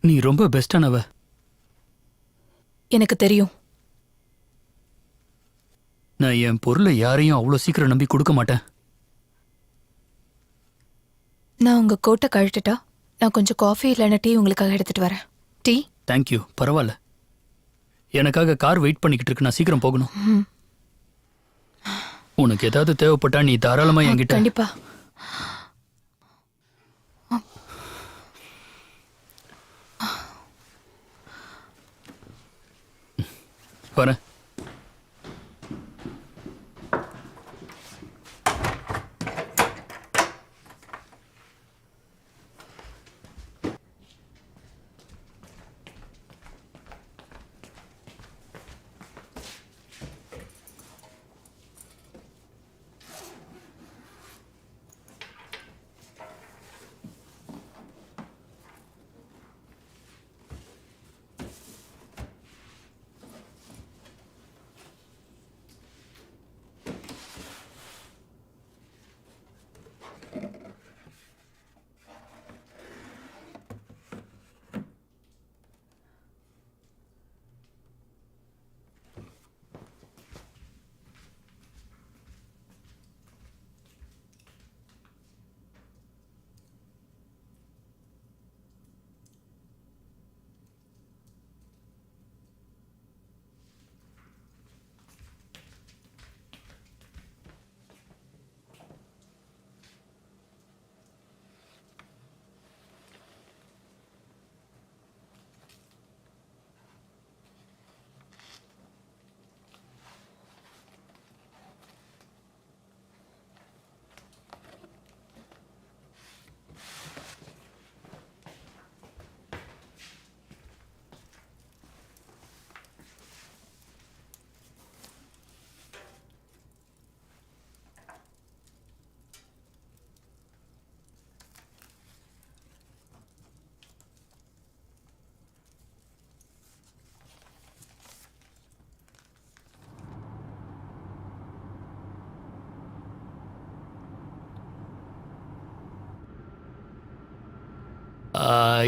நீ ரொம்ப பெஸ்டானவ. எனக்கு தெரியும். நான் என் பொருளை யாரையும் அவ்வளோ சீக்கிரம் நம்பி கொடுக்க மாட்டேன். நான் உங்க கோட்டை கழட்டுட்டா நான் கொஞ்சம் காஃபி இல்லைன்னா டீ உங்களுக்காக எடுத்துட்டு வரேன். டீ? தேங்க்யூ, பரவாயில்ல. எனக்காக கார் வெயிட் பண்ணிக்கிட்டு இருக்கு, நான் சீக்கிரம் போகணும். உனக்கு ஏதாவது தேவைப்பட்டா நீ தாராளமா என்கிட்ட. கண்டிப்பா. வரேன்.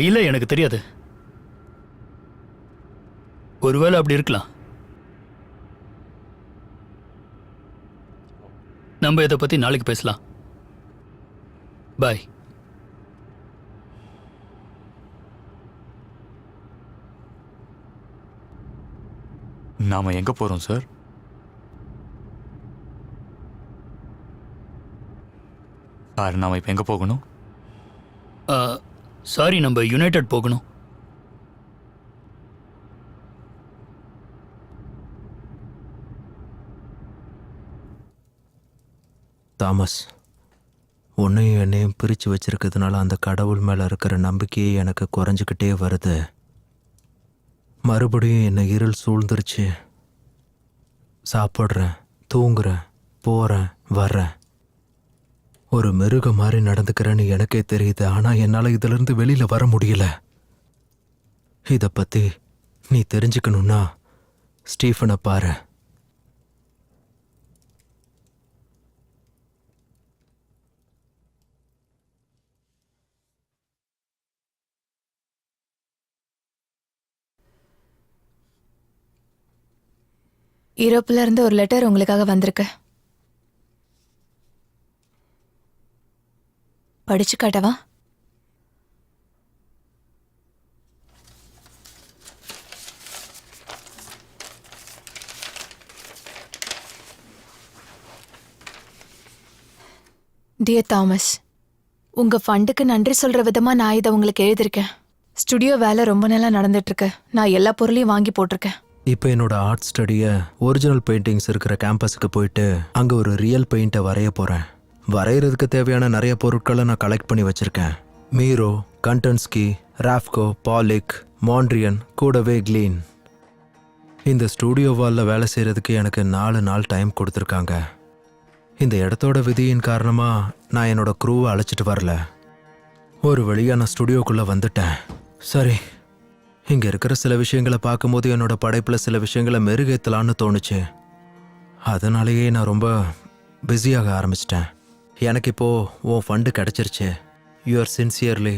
இல்லை, எனக்கு தெரியாது. ஒருவேளை அப்படி இருக்கலாம். நம்ம இதை பத்தி நாளைக்கு பேசலாம். பாய். நாம எங்க போறோம் சார்? சார், நாம இப்ப எங்க போகணும்? சாரி, நம்ம யுனைடெட் போகணும். தாமஸ், உன்னையும் என்னையும் பிரித்து வச்சிருக்கிறதுனால அந்த கடவுள் மேலே இருக்கிற நம்பிக்கையே எனக்கு குறைஞ்சிக்கிட்டே வருது. மறுபடியும் என்னை இருள் சூழ்ந்துருச்சு. சாப்பிட்றேன், தூங்குறேன், போகிறேன், வர்றேன். ஒரு மிருகம் மாதிரி நடந்துக்கிறேன்னு எனக்கே தெரியுது. ஆனால் என்னால் இதிலிருந்து வெளியில் வர முடியல. இதை பற்றி நீ தெரிஞ்சுக்கணுன்னா ஸ்டீஃபனை பாரு. யூரோப்ல இருந்து ஒரு லெட்டர் உங்களுக்காக வந்திருக்கு. படிச்சு காட்டவா? டியர் தாமஸ், உங்க ஃபண்டுக்கு நன்றி சொல்ற விதமா நான் இதை உங்களுக்கு எழுதியிருக்கேன். ஸ்டுடியோ வேலை ரொம்ப நாளா நடந்துட்டு இருக்கு. நான் எல்லா பொருளையும் வாங்கி போட்டிருக்கேன். இப்போ என்னோட ஆர்ட் ஸ்டடியை ஒரிஜினல் பெயிண்டிங்ஸ் இருக்கிற கேம்பஸுக்கு போயிட்டு அங்கே ஒரு ரியல் பெயிண்ட்டை வரைய போகிறேன். வரைகிறதுக்கு தேவையான நிறைய பொருட்களை நான் கலெக்ட் பண்ணி வச்சுருக்கேன். மீரோ, கண்டன்ஸ்கி, ராஃப்கோ, பாலிக், மாண்ட்ரியன், கூடவே க்ளீன். இந்த ஸ்டூடியோ வாலில் வேலை செய்கிறதுக்கு எனக்கு 4 நாள் டைம் கொடுத்துருக்காங்க. இந்த இடத்தோட விதியின் காரணமாக நான் என்னோட க்ரூவை அழைச்சிட்டு வரல. ஒரு வழியாக நான் ஸ்டுடியோக்குள்ளே வந்துட்டேன். சரி, இங்கே இருக்கிற சில விஷயங்களை பார்க்கும்போது என்னோட படைப்பில் சில விஷயங்களை மெருகேற்றலான்னு தோணுச்சு. அதனாலேயே நான் ரொம்ப பிஸியாக ஆரம்பிச்சிட்டேன். எனக்கு இப்போது உன் ஃபண்டு கிடச்சிருச்சு. Your sincerely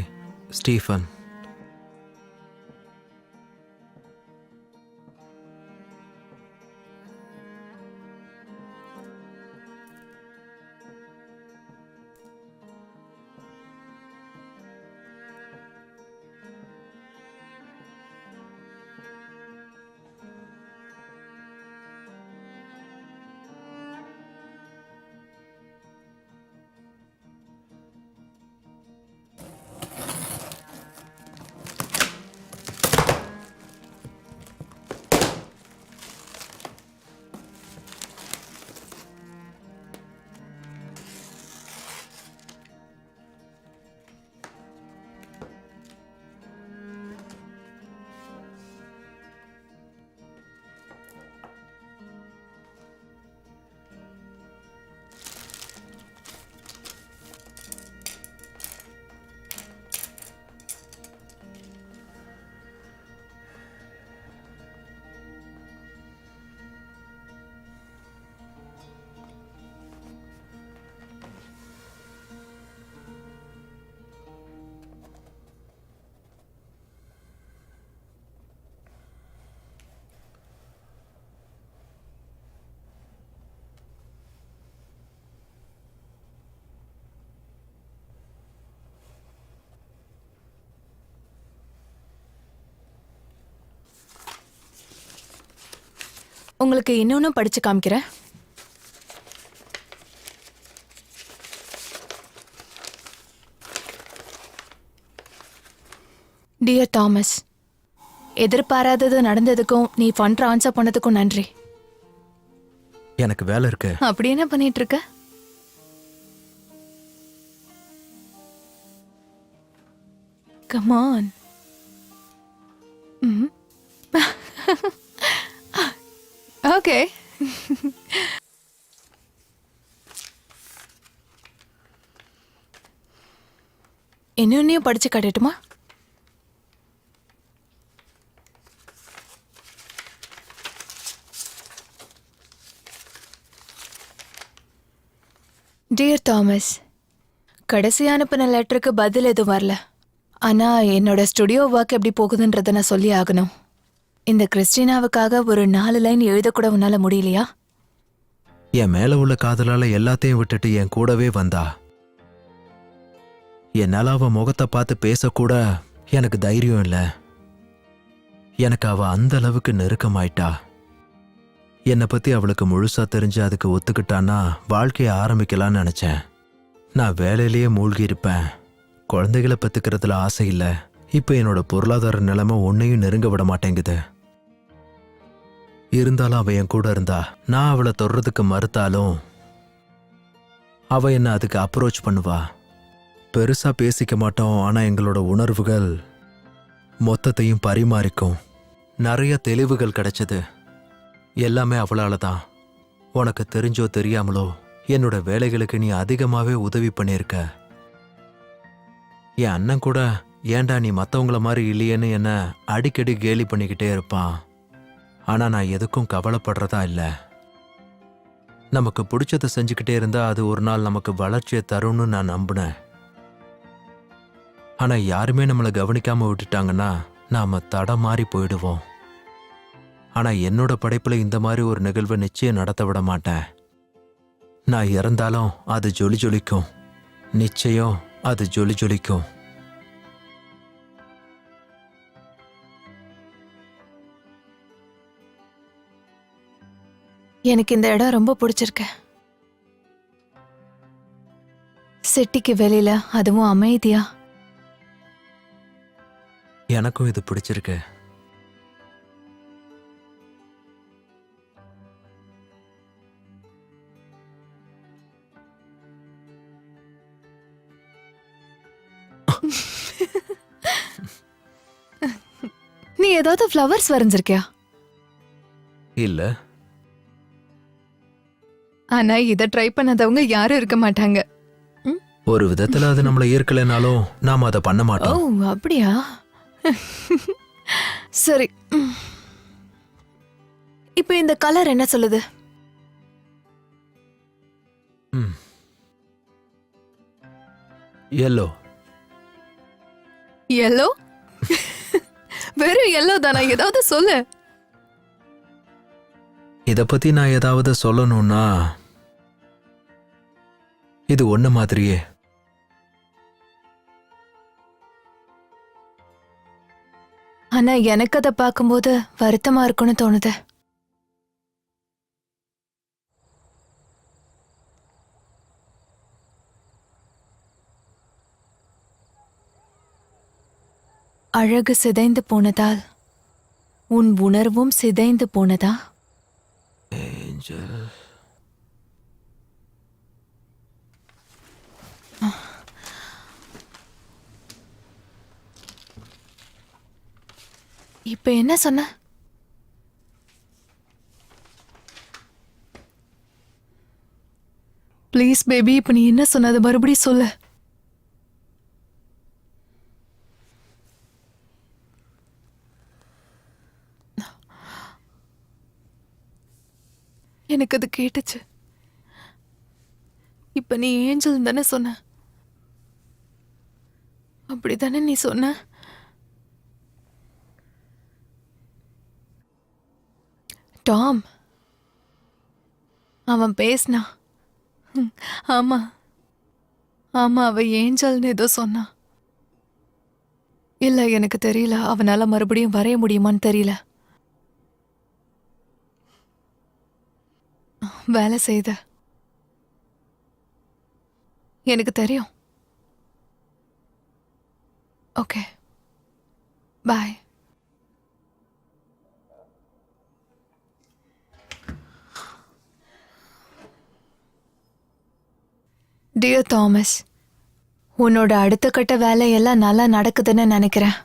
Stephen. உங்களுக்கு இன்னொன்னு படிச்சு காமிக்கிறேன். டியர் தாமஸ், எதிர்பாராதது நடந்ததுக்கும் நீ ஃபண்ட் ட்ரான்ஸ்ஃபர் பண்ணதுக்கும் நன்றி. எனக்கு வேலை இருக்கு. அப்படி என்ன பண்ணிட்டு இருக்க? Come on. Okay. இன்னொன்னையும் படிச்சு காட்டட்டுமா? டியர் தாமஸ், கடைசி அனுப்பின லெட்டருக்கு பதில் எதுவும் வரல. ஆனா என்னோட ஸ்டுடியோ ஒர்க் எப்படி போகுதுன்றத நான் சொல்லி ஆகணும். இந்த கிறிஸ்டினாவுக்காக ஒரு 4 லைன் எழுதக்கூட உன்னால முடியலையா? என் மேல உள்ள காதலால எல்லாத்தையும் விட்டுட்டு என் கூடவே வந்தா. என்னால அவ முகத்தை பார்த்து பேசக்கூட எனக்கு தைரியம் இல்லை. எனக்கு அவ அந்த அளவுக்கு நெருக்கமாயிட்டா. என்னை பத்தி அவளுக்கு முழுசா தெரிஞ்சு அதுக்கு ஒத்துக்கிட்டான்னா வாழ்க்கையை ஆரம்பிக்கலான்னு நினைச்சேன். நான் வேலையிலேயே மூழ்கி இருப்பேன். குழந்தைகளை பெத்துக்கிறதுல ஆசை இல்லை. இப்ப என்னோட பொருளாதார நிலைமை ஒன்னையும் நெருங்க விட மாட்டேங்குது. இருந்தாலும் அவ என் கூட இருந்தா. நான் அவளை தொடுறதுக்கு மறுத்தாலும் அவ என்ன அதுக்கு அப்ரோச் பண்ணுவா. பெருசா பேசிக்க மாட்டோம், ஆனா எங்களோட உணர்வுகள் மொத்தத்தையும் பரிமாறிக்கும். நிறைய தெளிவுகள் கிடைச்சது. எல்லாமே அவளால தான். உனக்கு தெரிஞ்சோ தெரியாமலோ என்னோட வேலைகளுக்கு நீ அதிகமாவே உதவி பண்ணியிருக்க. என் அண்ணன் கூட ஏன்டா நீ மற்றவங்கள மாதிரி இல்லையேன்னு என்ன அடிக்கடி கேலி பண்ணிக்கிட்டே இருப்பான். ஆனா நான் எதுக்கும் கவலைப்படுறதா இல்லை. நமக்கு பிடிச்சதை செஞ்சுக்கிட்டே இருந்தா அது ஒரு நாள் நமக்கு வளர்ச்சியை தரும்னு நான் நம்பினேன். ஆனா யாருமே நம்மளை கவனிக்காம விட்டுட்டாங்கன்னா நாம தடமாறி போயிடுவோம். ஆனா என்னோட படைப்புல இந்த மாதிரி ஒரு நிகழ்வை நிச்சயம் நடத்த விட மாட்டேன். நான் இறந்தாலும் அது ஜொலி ஜொலிக்கும். நிச்சயம் அது ஜொலி ஜொலிக்கும். எனக்கு இந்த இடம் ரொம்ப பிடிச்சிருக்கு. சிட்டிக்கு வெளியில, அதுவும் அமைதியா. எனக்கும் இது பிடிச்சிருக்கு. நீ ஏதாவது ஃப்ளவர்ஸ் வரைஞ்சிருக்கியா? இல்ல. ஆனா இத ட்ரை பண்ணாதவங்க யாரும் இருக்க மாட்டாங்க. ஒரு விதத்துல அது நம்மள ஈர்க்கலைனாலும் நாம அதை பண்ண ஓ மாட்டோம். அப்படியா? சரி, இப்போ இந்த கலர் என்ன சொல்லுது? எல்லோ. எல்லோ? வெறும் எல்லோ தானா? ஏதாவது சொல்லு. இத பத்தி நான் ஏதாவது சொல்லணும்னா இது ஒண்ணு மாதிரியே. ஆனா எனக்கு அதை பார்க்கும்போது வருத்தமா இருக்குன்னு தோணுது. அழகு சிதைந்து போனதால் உன் உணர்வும் சிதைந்து போனதா? ஏஞ்சல். இப்ப என்ன சொன்ன? ப்ளீஸ் பேபி, இப்ப நீ என்ன சொன்னது மறுபடியும் சொல்லு. எனக்கு அது கேட்டுச்சு. இப்ப நீ ஏஞ்சல் தானே சொன்ன? அப்படித்தானே நீ சொன்ன? டாம், அவன் பேசினா. ஆமா ஆமா, அவ ஏஞ்சல்னு ஏதோ சொன்னா. இல்ல, எனக்கு தெரியல. அவனால மறுபடியும் வரைய முடியுமான்னு தெரியல. வேலை செய்த. எனக்கு தெரியும். ஓகே, பாய். டியர் தாமஸ், உன்னோட அடுத்த கட்ட வேலையெல்லாம் நல்லா நடக்குதுன்னு நினைக்கிறேன்.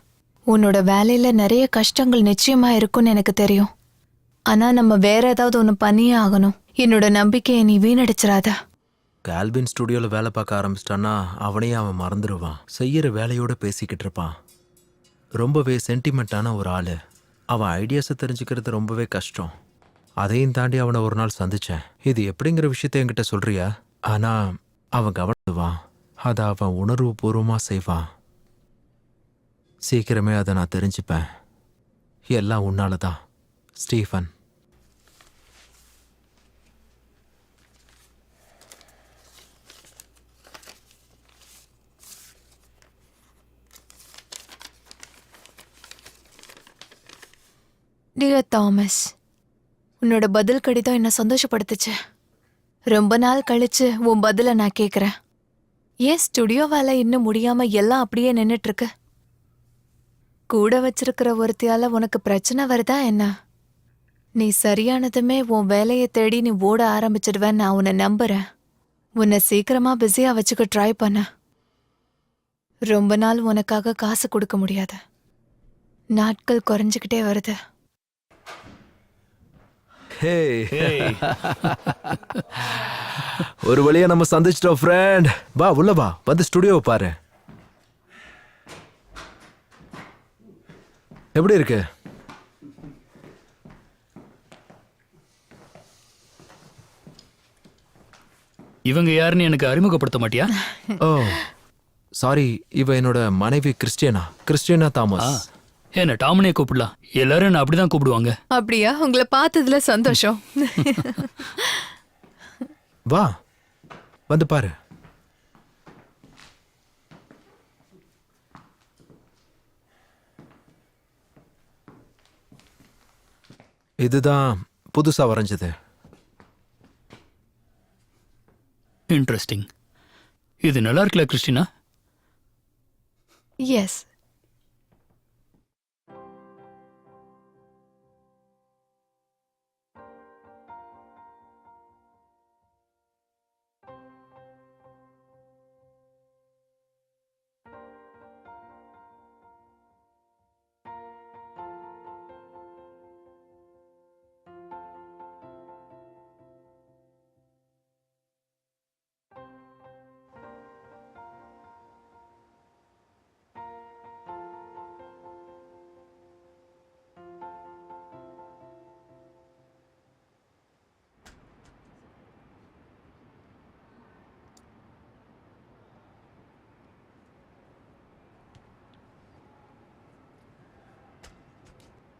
உன்னோட வேலையில நிறைய கஷ்டங்கள் நிச்சயமா இருக்கும்னு எனக்கு தெரியும். ஆனா நம்ம வேற ஏதாவது ஒன்று பண்ணியே ஆகணும். என்னோட நம்பிக்கையை நீ வீணடிச்சிடாத. கால்வின் ஸ்டுடியோவில் வேலை பார்க்க ஆரம்பிச்சிட்டான்னா அவனையே அவன் மறந்துடுவான். செய்யற வேலையோட பேசிக்கிட்டு இருப்பான். ரொம்பவே சென்டிமெண்ட்டான ஒரு ஆள். அவன் ஐடியாஸை தெரிஞ்சுக்கிறது ரொம்பவே கஷ்டம். அதையும் தாண்டி அவனை ஒரு நாள் சந்திச்சேன். இது எப்படிங்கிற விஷயத்த என்கிட்ட சொல்றியா? ஆனா அவன் கவனிடுவான். அதை அவன் உணர்வு பூர்வமாக செய்வான். சீக்கிரமே அதை நான் தெரிஞ்சுப்பேன். எல்லாம் உன்னால தான் ஸ்டீஃபன். டியர் தாமஸ், உன்னோட பதில் கடிதம் என்ன சந்தோஷப்படுத்துச்சு. ரொம்ப நாள் கழிச்சு உன் பதிலை நான் கேட்குறேன். ஏன் ஸ்டுடியோ வேலை இன்னும் முடியாம எல்லாம் அப்படியே நின்றுட்டு இருக்கு? கூட வச்சிருக்கிற ஒருத்தியால உனக்கு பிரச்சனை வருதா என்ன? நீ சரியானதுமே உன் வேலையை தேடி நீ ஓட ஆரம்பிச்சிடுவேன்னு நான் உன்னை நம்புறேன். உன்னை சீக்கிரமா பிஸியா வச்சுக்க ட்ரை பண்ண. ரொம்ப நாள் உனக்காக காசு கொடுக்க முடியாது. நாட்கள் குறைஞ்சுக்கிட்டே வருது. ஒரு வழியா நம்ம சந்திச்சிட்டோம் ஃப்ரெண்ட். வா உள்ள வா, வந்து ஸ்டுடியோவை பாரு. எப்படி இருக்கு? இவங்க யாருன்னு எனக்கு அறிமுகப்படுத்த மாட்டியா? ஓ சாரி, இவ என்னோட மனைவி கிறிஸ்டியனா தாமஸ். என்ன டாமனே கூப்பிடலாம். எல்லாரும் என்ன அப்படிதான் கூப்பிடுவாங்க. அப்படியா? உங்களை பார்த்ததுல சந்தோஷம். வா வந்து பாரு. இதுதான் புதுசா வரைஞ்சது. இன்ட்ரெஸ்டிங். இது நல்லா இருக்குல்ல Christina? Yes.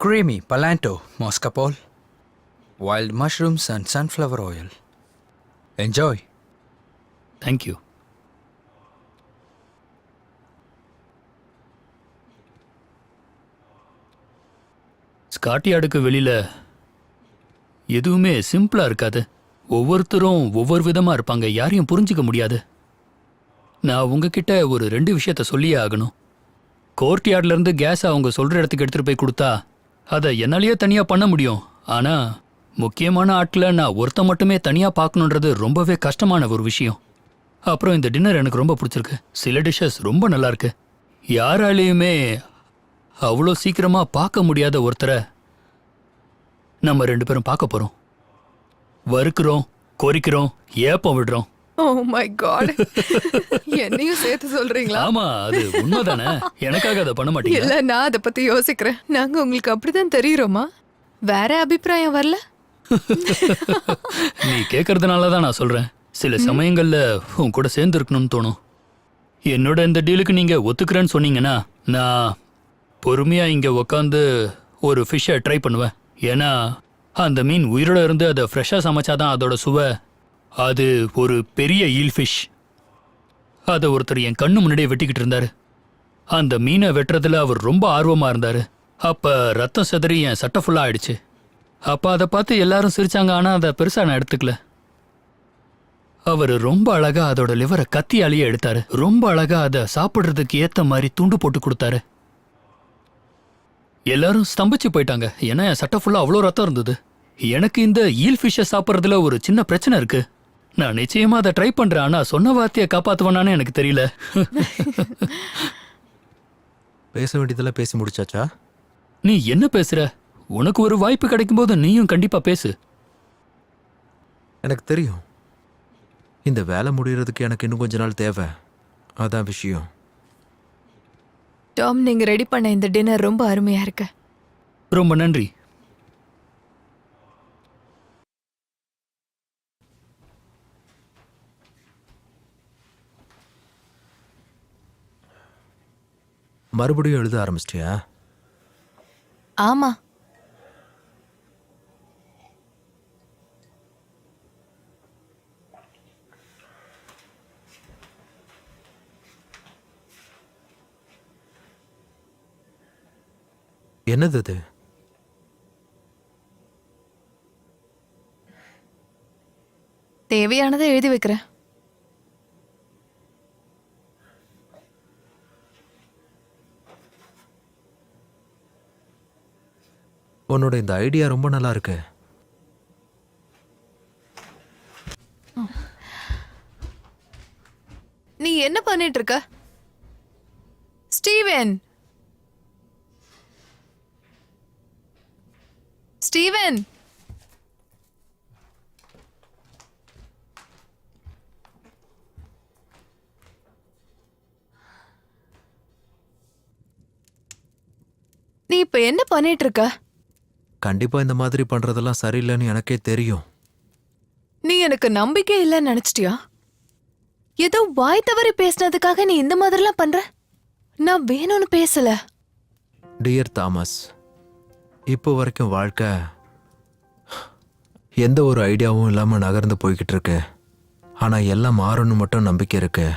Creamy Palanto Moscapol, wild mushrooms and sunflower oil. Enjoy. Thank you. ஸ்காட்யார்டுக்கு வெளியில எதுவுமே சிம்பிளா இருக்காது. ஒவ்வொருத்தரும் ஒவ்வொரு விதமா இருப்பாங்க. யாரையும் புரிஞ்சுக்க முடியாது. நான் உங்ககிட்ட ஒரு 2 விஷயத்த சொல்லியே ஆகணும். கோர்ட்யார்ட்ல இருந்து கேஸ் அவங்க சொல்ற இடத்துக்கு எடுத்துட்டு போய் கொடுத்தா அதை என்னாலேயே தனியா பண்ண முடியும். ஆனா முக்கியமான ஆட்களை நான் ஒருத்த மட்டுமே தனியா பார்க்கணுன்றது ரொம்பவே கஷ்டமான ஒரு விஷயம். அப்புறம் இந்த டின்னர் எனக்கு ரொம்ப பிடிச்சிருக்கு. சில டிஷ்ஷஸ் ரொம்ப நல்லா இருக்கு. யாராலையுமே அவ்வளோ சீக்கிரமா பார்க்க முடியாத ஒருத்தரை நம்ம 2 பேரும் பார்க்க போறோம். வறுக்கிறோம், கொறிக்கிறோம், ஏப்பம் விடுறோம். Oh my God. என்னையும் சேர்த்து சொல்றீங்களா? ஆமா, அது உண்மைதானே. எனக்காக அதை பண்ண மாட்டீங்க? இல்ல, நான் அதை பத்தி யோசிக்கிறேன். நாங்க உங்களுக்கு அப்படிதான் தெரியுறோமா? வேற அபிப்பிராயம் வரல? நீ கேட்கறதுனால தான் நான் சொல்றேன். சில சமயங்கள்ல உன் கூட சேர்ந்து இருக்கணும்னு தோணும். என்னோட இந்த டீலுக்கு நீங்க ஒத்துக்கிறேன்னு சொன்னீங்கன்னா நான் பொறுமையா இங்க உக்காந்து ஒரு ஃபிஷ்ஷை ட்ரை பண்ணுவேன். ஏன்னா அந்த மீன் உயிரோட இருந்து அதை ஃப்ரெஷ்ஷா சமைச்சாதான் அதோட சுவை. அது ஒரு பெரிய ஈல் ஃபிஷ். அதை ஒருத்தர் என் கண்ணு முன்னாடியே வெட்டிக்கிட்டு இருந்தாரு. அந்த மீனை வெட்டுறதுல அவர் ரொம்ப ஆர்வமா இருந்தாரு. அப்ப ரத்தம் சிதறி என் சட்டை ஃபுல்லா ஆயிடுச்சு. அப்ப அதை பார்த்து எல்லாரும் சிரிச்சாங்க. ஆனா அதை பெருசா நான் எடுத்துக்கல. அவர் ரொம்ப அழகா அதோட லிவரை கத்தியாலேயே எடுத்தாரு. ரொம்ப அழகா அதை சாப்பிடுறதுக்கு ஏத்த மாதிரி துண்டு போட்டு கொடுத்தாரு. எல்லாரும் ஸ்தம்பிச்சு போயிட்டாங்க. ஏன்னா என் சட்டை ஃபுல்லா அவ்வளோ ரத்தம் இருந்தது. எனக்கு இந்த ஈல் ஃபிஷ்ஷை சாப்பிட்றதுல ஒரு சின்ன பிரச்சனை இருக்கு. நான் நிச்சயமா அதை ட்ரை பண்றேன். ஆனா சொன்ன வார்த்தையை காப்பாத்துவானான்னு எனக்கு தெரியல. பேச வேண்டியதெல்லாம் பேசி முடிச்சாச்சா? நீ என்ன பேசுற? உனக்கு ஒரு வாய்ப்பு கிடைக்கும்போது நீயும் கண்டிப்பா பேசு. எனக்கு தெரியும், இந்த வேலை முடியறதுக்கு எனக்கு இன்னும் கொஞ்ச நாள் தேவை. அதான் விஷயம். டாம், நீங்க ரெடி பண்ண இந்த டின்னர் ரொம்ப அருமையா இருக்கு. ரொம்ப நன்றி. மறுபடியும் எழுத ஆரம்பிச்சிட்டியா? ஆமா, என்னது அது? தேவையானதை எழுதி வைக்கிறேன். உன்னோட இந்த ஐடியா ரொம்ப நல்லா இருக்கு. நீ என்ன பண்ணிட்டு இருக்க ஸ்டீவன்? ஸ்டீவன், நீ இப்ப என்ன பண்ணிட்டு இருக்க? கண்டிப்பா இந்த மாதிரி பண்றதெல்லாம் சரியில்லைன்னு எனக்கே தெரியும். நீ எனக்கு நம்பிக்கை இல்லைன்னு நினைச்சிட்டியா? ஏதோ வாய் தவறி பேசினதுக்காக நீ இந்த மாதிரிலாம் பண்ற? நான் வேணும்னு பேசல. டியர் தாமஸ், இப்போ வரைக்கும் வாழ்க்கை எந்த ஒரு ஐடியாவும் இல்லாம நகர்ந்து போய்கிட்டு இருக்கு. ஆனா எல்லாம் மாறணும் மட்டும் நம்பிக்கை இருக்கு.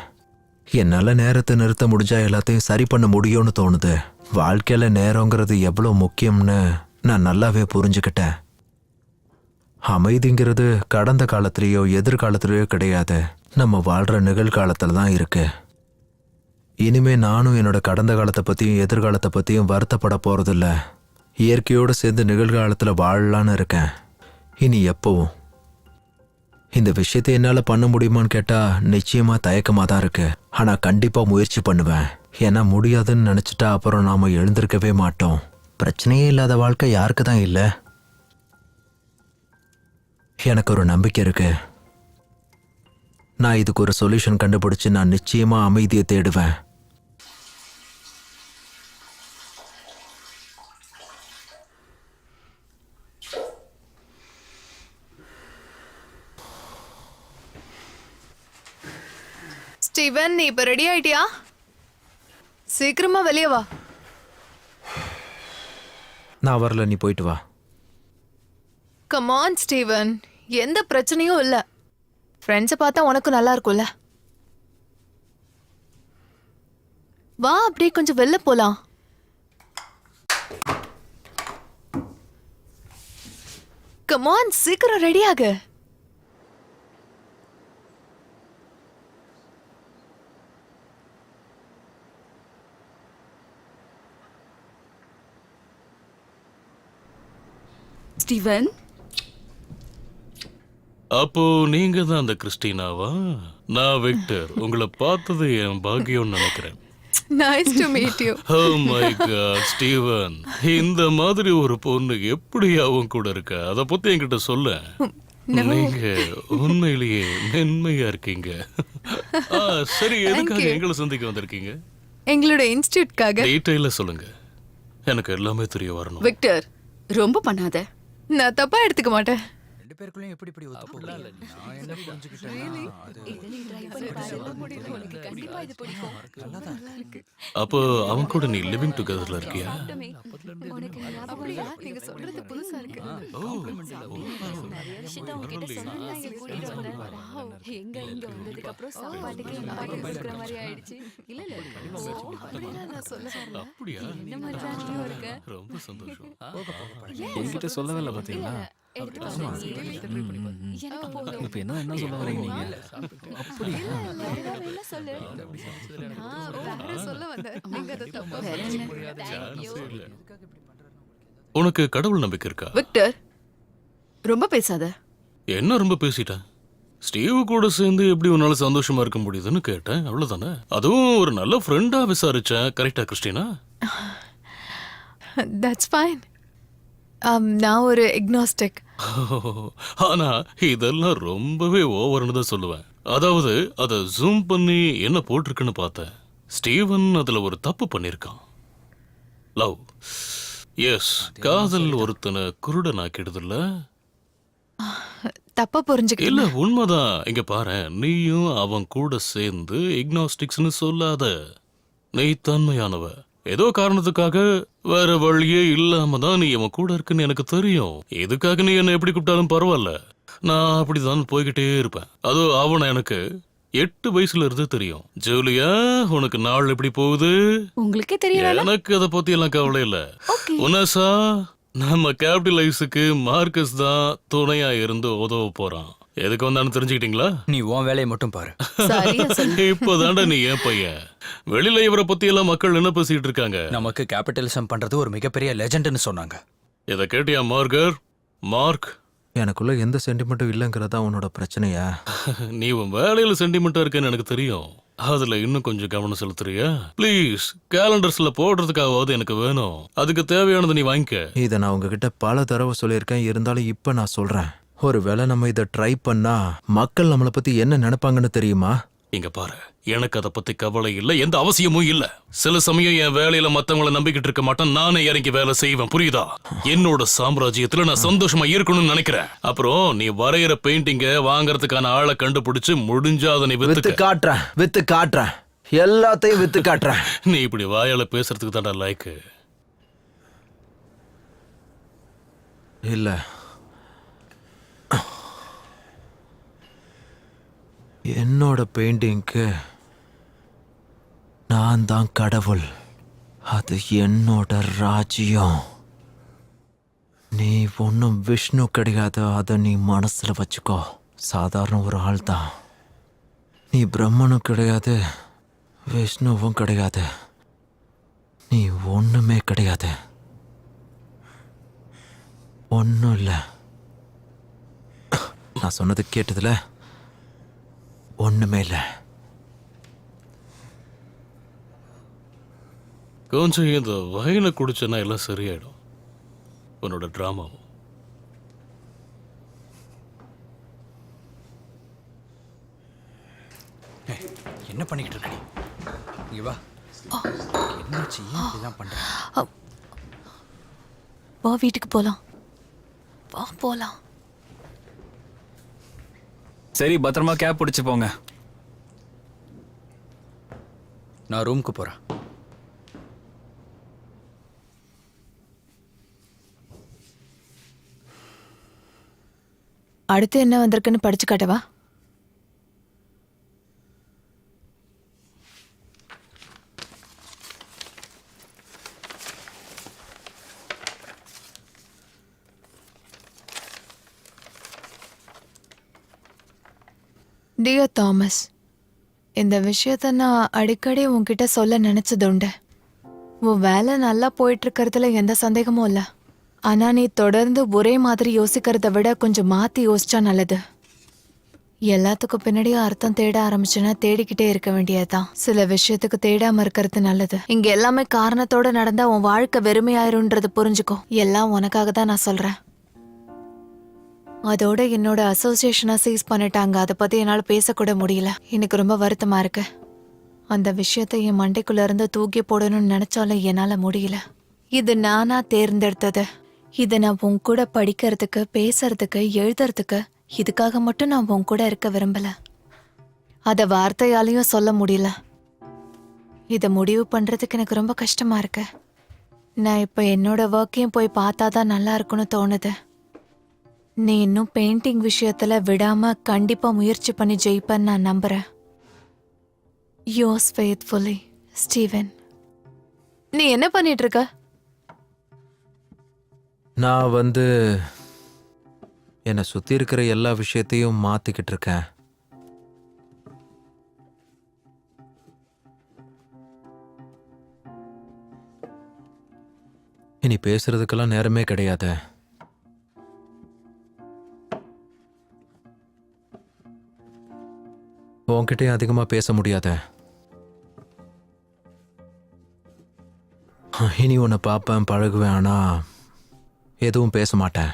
என்னால நேரத்தை நிறுத்த முடிஞ்சா எல்லாத்தையும் சரி பண்ண முடியும்னு தோணுது. வாழ்க்கையில நேரங்கிறது எவ்வளவு முக்கியம்னு நான் நல்லாவே புரிஞ்சுக்கிட்டேன். அமைதிங்கிறது கடந்த காலத்திலேயோ எதிர்காலத்திலேயோ கிடையாது, நம்ம வாழ்ற நிகழ்காலத்துல தான் இருக்கு. இனிமே நானும் என்னோட கடந்த காலத்தை பத்தியும் எதிர்காலத்தை பத்தியும் வருத்தப்பட போறதில்ல. இயற்கையோடு சேர்ந்து நிகழ்காலத்துல வாழலான்னு இருக்கேன். இனி எப்பவும் இந்த விஷயத்தை என்னால பண்ண முடியுமான்னு கேட்டா நிச்சயமா தயக்கமா தான் இருக்கு. ஆனா கண்டிப்பா முயற்சி பண்ணுவேன். ஏன்னா முடியாதுன்னு நினைச்சிட்டா அப்புறம் நாம எழுந்திருக்கவே மாட்டோம். பிரச்சனையே இல்லாத வாழ்க்கை யாருக்கு தான் இல்லை? எனக்கு ஒரு நம்பிக்கை இருக்கு. நான் இதுக்கு ஒரு சொல்யூஷன் கண்டுபிடிச்சு நான் நிச்சயமா அமைதியை தேடுவேன். ஸ்டீவன், நீ இப்ப ரெடி ஆயிட்டியா? சீக்கிரமா வெளியே வா. நான் வரல, நீ போயிட்டு வா. கம் ஆன் ஸ்டீவன், எந்த பிரச்சனையும் இல்ல. ஃப்ரெண்ட்ஸை பார்த்தா உனக்கு நல்லா இருக்கும்ல. வா, அப்படியே கொஞ்சம் வெளில போலாம். கம் ஆன், சீக்கிரம் ரெடி ஆகு. ஸ்டீவன், அப்போ நீங்க தான் அந்த கிறிஸ்டினாவா? நான் விக்டர். உங்களை பார்த்தது என் பாக்கியம்னு நினைக்கிறேன். Nice to meet you. Oh my God Steven, இந்த மாதிரி ஒரு பொண்ணு எப்படி அவன் கூட இருக்க? அத பத்தி என்கிட்ட சொல்ல. நீங்க உண்மையிலேயே மென்மையா இருக்கீங்க. சரி, எதுக்காக எங்களை சந்திக்க வந்திருக்கீங்க? எங்களோட இன்ஸ்டிடியூட்காக. டீடைலா சொல்லுங்க, எனக்கு எல்லாமே தெரிய வரணும். விக்டர், ரொம்ப பண்ணாத. நான் தப்பா எடுத்துக்க மாட்டேன். ரெண்டு பேருக்குள்ளேயும் எப்படி இப்படி ஒத்து போகல? நான் என்ன புரிஞ்சுக்கிட்டேன்னா அப்போ அவன் கூட நீ லிவிங் டுகெதர்ல இருக்கியா? நீங்க சொல்றது புதுசா இருக்கு. அப்படியா? ரொம்ப சந்தோஷம். என்கிட்ட சொல்லவே இல்லை பார்த்தீங்களா? எனக்கு போதும். இப்ப என்ன சொல்ல வரீங்க நீங்க அப்படி வேற என்ன? உனக்கு கடவுள் நம்பிக்கை இருக்கா? விக்டர், ரொம்ப பேசாத. என்ன ரொம்ப பேசிட்டேன்? ஸ்டீவ் கூட சேர்ந்து எப்படி உன்னால சந்தோஷமா இருக்க முடியுதுன்னு கேட்டேன், அவ்வளவுதானே. அதுவும் ஒரு நல்ல ஃப்ரெண்டா விசாரிச்சேன். கரெக்டா கிறிஸ்டினா? That's fine. நான் ஒரு எக்னாஸ்டிக். ஆனா இதெல்லாம் ரொம்பவே ஓவர்னு தான் சொல்லுவேன். அதாவது அதை ஜூம் பண்ணி என்ன போட்டிருக்குன்னு பார்த்தேன். ஸ்டீவன் அதுல ஒரு தப்பு பண்ணிருக்கான். லவ், எஸ், காதல் ஒருத்தனை குருடனாக்கிடுதுல்ல. தப்பா இல்ல, புரிஞ்சுக்கிட்டு உண்மைதான். இங்க பாரு, நீயும் அவன் கூட சேர்ந்து இக்னாஸ்டிக்ஸ்னு சொல்லாத. நீ தன்மையானவ. ஏதோ காரணத்துக்காக வேற வழியே இல்லாம தான் நீ அவன் கூட இருக்குன்னு எனக்கு தெரியும். இதுக்காக நீ என்ன எப்படி கூப்பிட்டாலும் பரவாயில்ல, நான் அப்படிதான் போய்கிட்டே இருப்பேன். அதோ அவனை எனக்கு 8 வயசுல இருந்து தெரியும். ஜூலியா, உனக்கு நாள் எப்படி போகுது? உங்களுக்கே தெரியல. எனக்கு அதை பத்தி எல்லாம் கவலை இல்ல. உனசா, நம்ம கேபிட்டலைஸுக்கு மார்க்கஸ் தான் துணையா இருந்து உதவ போறான். எதுக்கு வந்தான்னு தெரிஞ்சுக்கிட்டீங்களா? நீ உன் வேலையை மட்டும் பாரு. சரியா சொல்லு. இப்பதான்டா நீ ஏன் பையன். வெளியில இவரை பத்தி எல்லாம் மக்கள் என்ன பேசிட்டு இருக்காங்க? நமக்கு கேபிட்டலிசம் பண்றது ஒரு மிகப்பெரிய லெஜெண்ட்னு சொன்னாங்க. இத கேட்டியா மார்கர்? மார்க், எனக்குள்ள எந்த சென்டிமெண்ட்டும் இல்லைங்கிறதா உன்னோட பிரச்சனையா? நீ உன் வேலையில சென்டிமெண்டா இருக்கேன்னு எனக்கு தெரியும். அதுல இன்னும் கொஞ்சம் கவனம் செலுத்துறியா? ப்ளீஸ், கேலண்டர்ஸ்ல போடுறதுக்காவது எனக்கு வேணும். அதுக்கு தேவையானது நீ வாங்கிக்க. இதை நான் உங்ககிட்ட பல தடவை சொல்லியிருக்கேன், இருந்தாலும் இப்ப நான் சொல்றேன். ஒருவேளை நம்ம இதை ட்ரை பண்ணா மக்கள் நம்மளை பத்தி என்ன நினைப்பாங்கன்னு தெரியுமா? இங்க பாரு, எனக்கு அதை பத்தி கவலை இல்ல, எந்த அவசியமும் இல்ல. சில சமயம் என் வேலையில மத்தவங்கள நம்பிக்கிட்டு இருக்க மாட்டேன், நானே இறங்கி வேலை செய்வேன், புரியுதா? என்னோட சாம்ராஜ்யத்துல நான் சந்தோஷமா இருக்கணும்னு நினைக்கிறேன். அப்புறம் நீ வரைகிற பெயிண்டிங்க வாங்கறதுக்கான ஆளை கண்டுபிடிச்சு முடிஞ்சா அதை நீ வித்து காட்டுறேன், எல்லாத்தையும் வித்து காட்டுறேன். நீ இப்படி வாயால பேசுறதுக்கு தான்டா லைக்கு. இல்ல, என்னோட பெயிண்டிங்க்கு நான் தான் கடவுள். அது என்னோட ராஜ்யம். நீ ஒன்றும் விஷ்ணு கிடையாது, அதை நீ மனசுல வச்சுக்கோ. சாதாரண ஒரு ஆள் தான். நீ பிரம்மனும் கிடையாது, விஷ்ணுவும் கிடையாது. நீ ஒண்ணுமே கிடையாது. ஒன்றும் இல்லை. நான் சொன்னது கேட்டதுல ஒண்ணுமே இல்லை. கொஞ்சம் இந்த வயனை குடிச்சனா எல்லாம் சரியாயிடும். உன்னோட டிராமாவும். என்ன பண்ணிக்கிட்டு இருக்க நீ? இங்க வா. என்னாச்சு? ஏன் இப்படிலாம் பண்ற? வா, வீட்டுக்கு போலாம். வா போலாம். சரி, பத்திரமா கேப் பிடிச்சு போங்க. நான் ரூமுக்கு போறேன். அடுத்து என்ன வந்திருக்குன்னு படிச்சு காட்டவா? டியர் தாமஸ், இந்த விஷயத்த நான் அடிக்கடி உன்கிட்ட சொல்ல நினைச்சதுண்டு. உன் வேலை நல்லா போயிட்டு இருக்கிறதுல எந்த சந்தேகமும் இல்லை. ஆனா நீ தொடர்ந்து ஒரே மாதிரி யோசிக்கிறத விட கொஞ்சம் மாத்தி யோசிச்சா நல்லது. எல்லாத்துக்கும் பின்னாடியும் அர்த்தம் தேட ஆரம்பிச்சுன்னா தேடிக்கிட்டே இருக்க வேண்டியதுதான். சில விஷயத்துக்கு தேடாம இருக்கிறது நல்லது. இங்க எல்லாமே காரணத்தோட நடந்தா உன் வாழ்க்கை வெறுமையாயிரும்ன்றது புரிஞ்சுக்கோ. எல்லாம் உனக்காக தான் நான் சொல்றேன். அதோட என்னோட அசோசியேஷனை சீஸ் பண்ணிட்டாங்க. அதை பத்தி என்னால பேசக்கூட முடியல. எனக்கு ரொம்ப வருத்தமா இருக்கு. அந்த விஷயத்தை என் மண்டைக்குள்ள இருந்து தூக்கி போடணும்னு நினைச்சாலும் என்னால முடியல. இது நானா தேர்ந்தெடுத்தது. இதை நான் உன் கூட படிக்கிறதுக்கு, பேசுறதுக்கு, எழுதுறதுக்கு, இதுக்காக மட்டும் நான் உன் கூட இருக்க விரும்பல. அத வார்த்தையாலையும் சொல்ல முடியல. இதை முடிவு பண்றதுக்கு எனக்கு ரொம்ப கஷ்டமா இருக்கு. நான் இப்ப என்னோட ஒர்க்கையும் போய் பார்த்தாதான் நல்லா இருக்குன்னு தோணுது. நீ இன்னும் பெயிண்டிங் விஷயத்துல விடாம கண்டிப்பா முயற்சி பண்ணி ஜெயிப்பேன்னு நான் நம்புறேன். Yours faithfully, Steven. நீ என்ன பண்ணிட்டு இருக்க? நான் என்னை சுற்றி இருக்கிற எல்லா விஷயத்தையும் மாற்றிக்கிட்டு இருக்கேன். இனி பேசுறதுக்கெல்லாம் நேரமே கிடையாது. உன்கிட்டயும் அதிகமாக பேச முடியாத. இனி உன்னை பார்ப்பேன், பழகுவேன், ஆனால் எதுவும் பேச மாட்டேன்.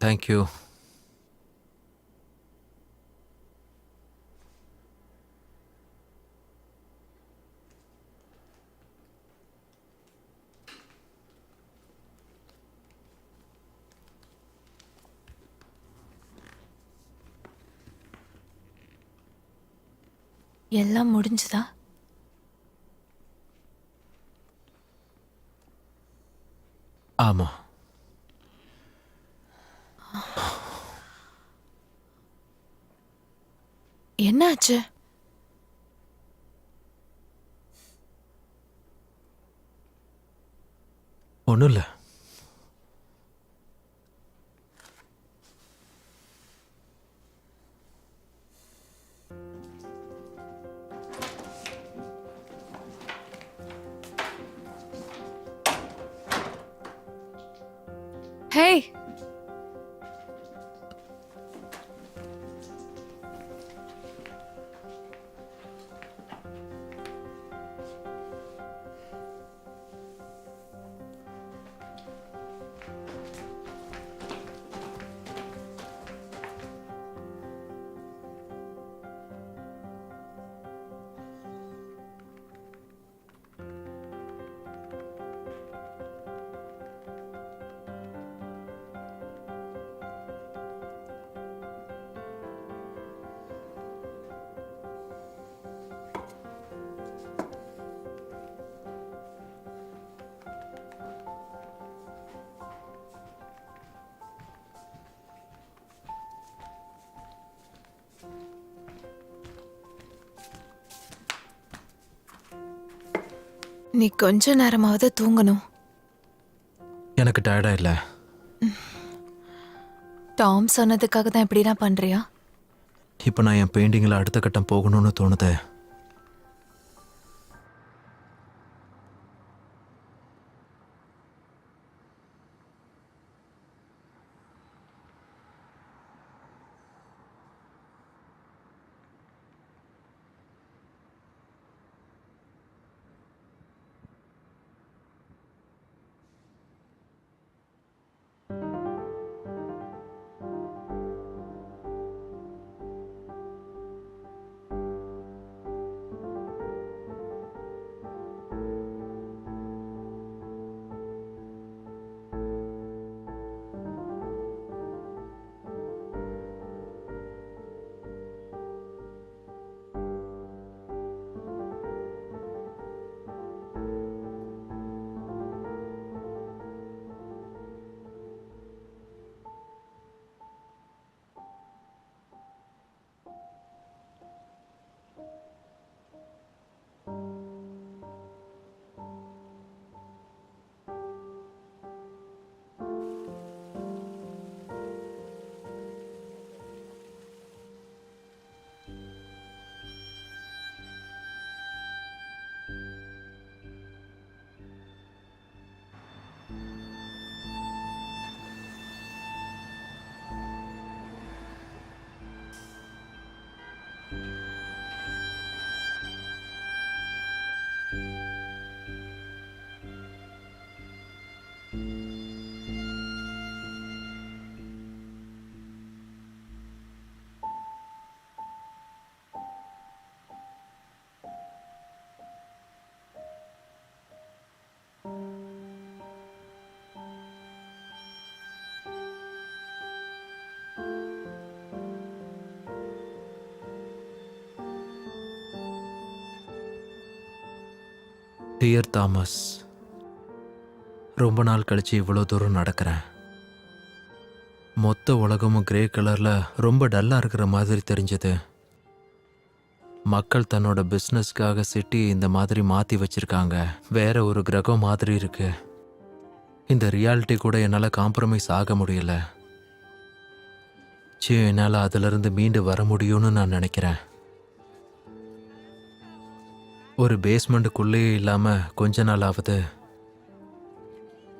தேங்க்யூ. எல்லாம் முடிஞ்சுதா? ஆமாம். என்னாச்சு? ஒன்றும் இல்லை. ஹே, நீ கொஞ்ச நேரமாவது தூங்கணும். எனக்கு டயர்டாக இல்லை. டாம் சொன்னதுக்காக தான் இப்படிலாம் பண்றியா? இப்போ நான் என் பெயிண்டிங்கில் அடுத்த கட்டம் போகணும்னு தோணுது. டியர் தாமஸ், ரொம்ப நாள் கழிச்சு இவ்வளோ தூரம் நடக்கிறேன். மொத்த உலகமும் கிரே கலரில் ரொம்ப டல்லாக இருக்கிற மாதிரி தெரிஞ்சது. மக்கள் தன்னோட பிஸ்னஸ்க்காக சிட்டி இந்த மாதிரி மாற்றி வச்சிருக்காங்க. வேற ஒரு கிரகம் மாதிரி இருக்கு. இந்த ரியாலிட்டி கூட என்னால் காம்ப்ரமைஸ் ஆக முடியல. என்னால் அதிலிருந்து மீண்டு வர முடியும்னு நான் நினைக்கிறேன். ஒரு பேஸ்மெண்ட்டுக்குள்ளேயே இல்லாமல் கொஞ்ச நாளாவது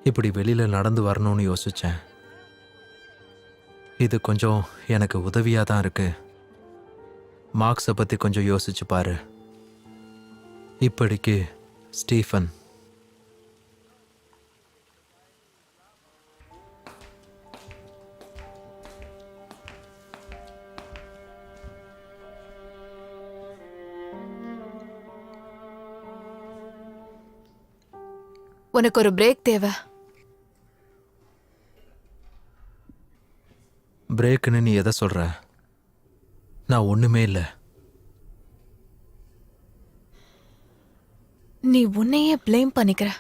இப்படி வெளியில் நடந்து வரணும்னு யோசித்தேன். இது கொஞ்சம் எனக்கு உதவியாக தான் இருக்கு. மார்க்ஸை பற்றி கொஞ்சம் யோசிச்சு பாரு. இப்படிக்கு ஸ்டீஃபன். உனக்கு ஒரு பிரேக் தேவை. பிரேக்குன்னு நீ எதை சொல்கிற? நான் ஒன்றுமே இல்லை. நீ உன்னையே ப்ளேம் பண்ணிக்கிற.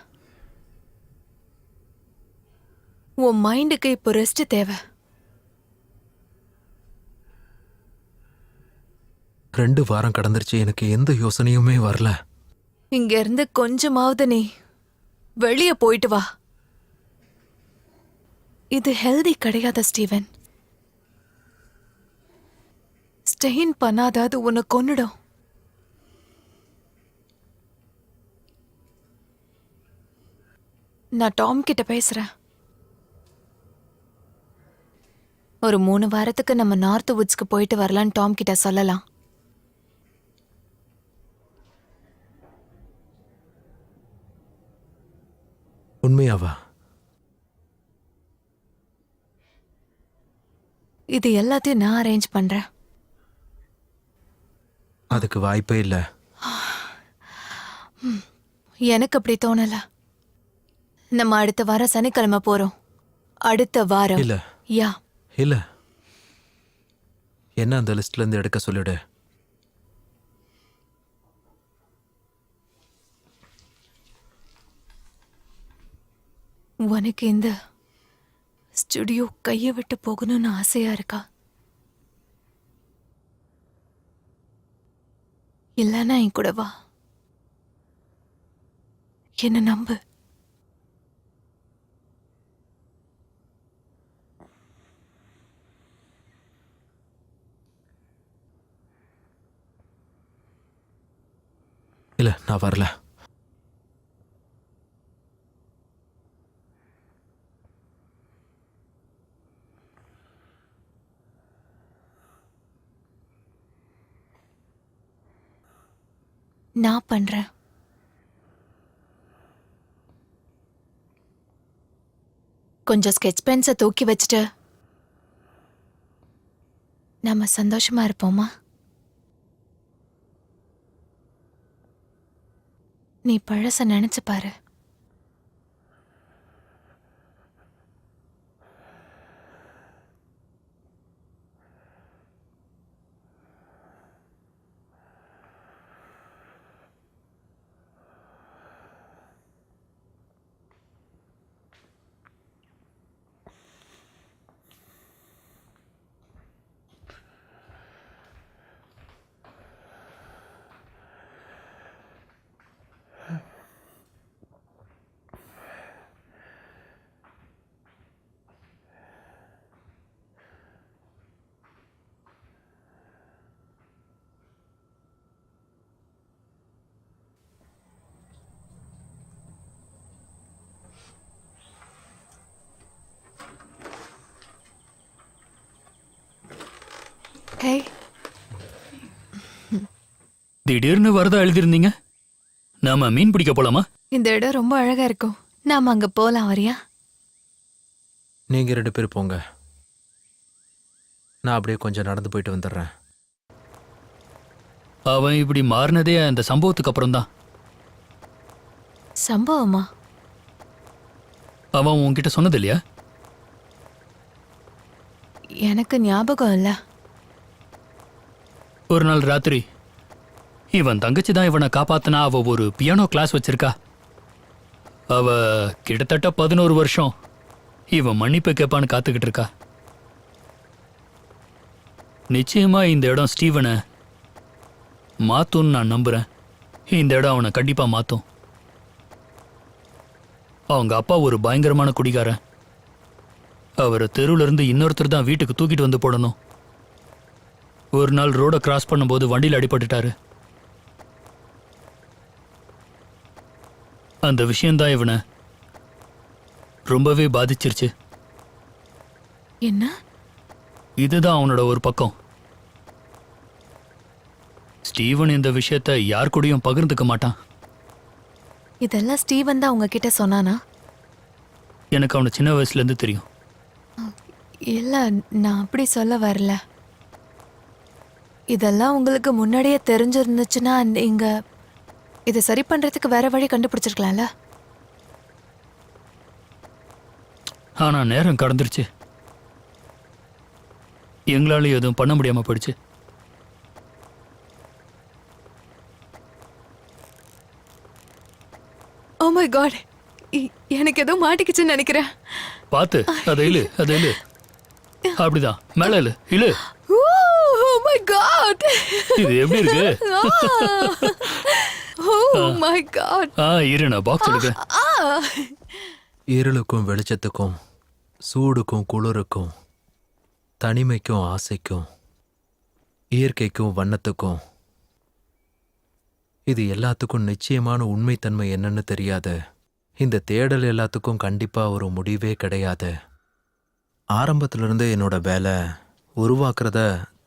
உன் மைண்டுக்கு இப்போ ரெஸ்ட் தேவை. 2 வாரம் கடந்துருச்சு, எனக்கு எந்த யோசனையுமே வரல. இங்க இருந்து கொஞ்சமாவது நீ வெளியே போயிட்டு வா. இது ஹெல்தி கிடையாத ஸ்டீவன். ஸ்டெயின் பண்ணாத அது உன்னை கொன்னுடும். நான் டாம் கிட்ட பேசுறேன். ஒரு 3 வாரத்துக்கு நம்ம நார்த் வுட்ஸ்க்கு போயிட்டு வரலான்னு டாம் கிட்ட சொல்லலாம். உண்மையாவா? இது எல்லாத்தையும் நான் அரேஞ்ச் பண்றேன். அதுக்கு வாய்ப்பே இல்லை. எனக்கு அப்படி தோணல. நம்ம அடுத்த வாரம் சனிக்கிழமை போறோம். அடுத்த வாரம். இல்ல. யா. இல்ல, என்ன அந்த லிஸ்ட்ல இருந்து எடுக்க சொல்லிடு. உனக்கு இந்த ஸ்டுடியோ கையை விட்டு போகணும்னு ஆசையா இருக்கா? இல்லைன்னா என் கூட வா. என்ன நம்பு. இல்ல, நான் வரல. நான் பண்றேன். கொஞ்சம் ஸ்கெட்ச் பென்ஸை தூக்கி வச்சுட்டு நம்ம சந்தோஷமா இருப்போமா? நீ பழச நினைச்சு பாரு. ஹே, திடீர்னு வரதா எழுதியிருந்தீங்க. நாம மீன் பிடிக்க போலாமா? இந்த இடம் ரொம்ப அழகா இருக்கும். நாம அங்க போலாம். வரியா? நீங்கள் 2 பேர் போங்க, நான் அப்படியே கொஞ்சம் நடந்து போயிட்டு வந்துடுறேன். அவன் இப்படி மாறினதே அந்த சம்பவத்துக்கு அப்புறம் தான். சம்பவமா? அவன் உன்கிட்ட சொன்னது இல்லையா? எனக்கு ஞாபகம் இல்ல. ஒரு நாள் ராத்திரி இவன் தங்கச்சி தான் இவனை காப்பாத்தினா. அவ ஒரு பியானோ கிளாஸ் வச்சிருக்கா. அவ கிட்டத்தட்ட 11 வருஷம் இவன் மன்னிப்பு கேட்பான்னு காத்துக்கிட்டு இருக்கா. நிச்சயமா இந்த இடம் ஸ்டீவனை மாத்தும்னு நான் நம்புறேன். இந்த இடம் அவனை கண்டிப்பா மாத்தும். அவங்க அப்பா ஒரு பயங்கரமான குடிகாரன். அவரை தெருவுல இருந்து இன்னொருத்தர் தான் வீட்டுக்கு தூக்கிட்டு வந்து போடணும். ஒரு நாள் ரோட கிராஸ் பண்ணும்போது வண்டியில் அடிபட்டுட்டாரு. அந்த விஷயம்தான் இவனை ரொம்பவே பாதிச்சிருச்சு. என்ன? இதுதான் அவனோட ஒரு பக்கம். ஸ்டீவன் இந்த விஷயத்தை யார் கூடயும் பகிர்ந்துக்க மாட்டான். இதெல்லாம் ஸ்டீவன் தான் உங்ககிட்ட சொன்னானா? எனக்கு அவனை சின்ன வயசுல இருந்து தெரியும். இல்ல, நான் அப்படி சொல்ல வரல. இதெல்லாம் உங்களுக்கு முன்னாடியே தெரிஞ்சிருந்துச்சுன்னா நீங்க இதை சரி பண்றதுக்கு வேற வழி கண்டுபிடிச்சிருக்கலாம்ல. ஆனா நேரம் கடந்துருச்சு. எங்களால எதுவும் பண்ண முடியாம போயிடுச்சு. ஓ மை காட், எனக்கு ஏதோ மாட்டிக்கிச்சுன்னு நினைக்கிறேன். பார்த்து அதை இழு, அதை இழு. அப்படிதான், மேல இழு, இழு. ஓ மை காட், இது எப்படி இருக்கு? Oh my God. இரு, நான் பாக்ஸ் எடுக்கிறேன். இருளுக்கும் வெளிச்சத்துக்கும், சூடுக்கும் குளிருக்கும், தனிமைக்கும் ஆசைக்கும், இயற்கைக்கும் வண்ணத்துக்கும், இது எல்லாத்துக்கும் நிச்சயமான உண்மைத்தன்மை என்னன்னு தெரியாது. இந்த தேடல் எல்லாத்துக்கும் கண்டிப்பா ஒரு முடிவே கிடையாது. ஆரம்பத்திலிருந்து என்னோட வேலை உருவாக்குறத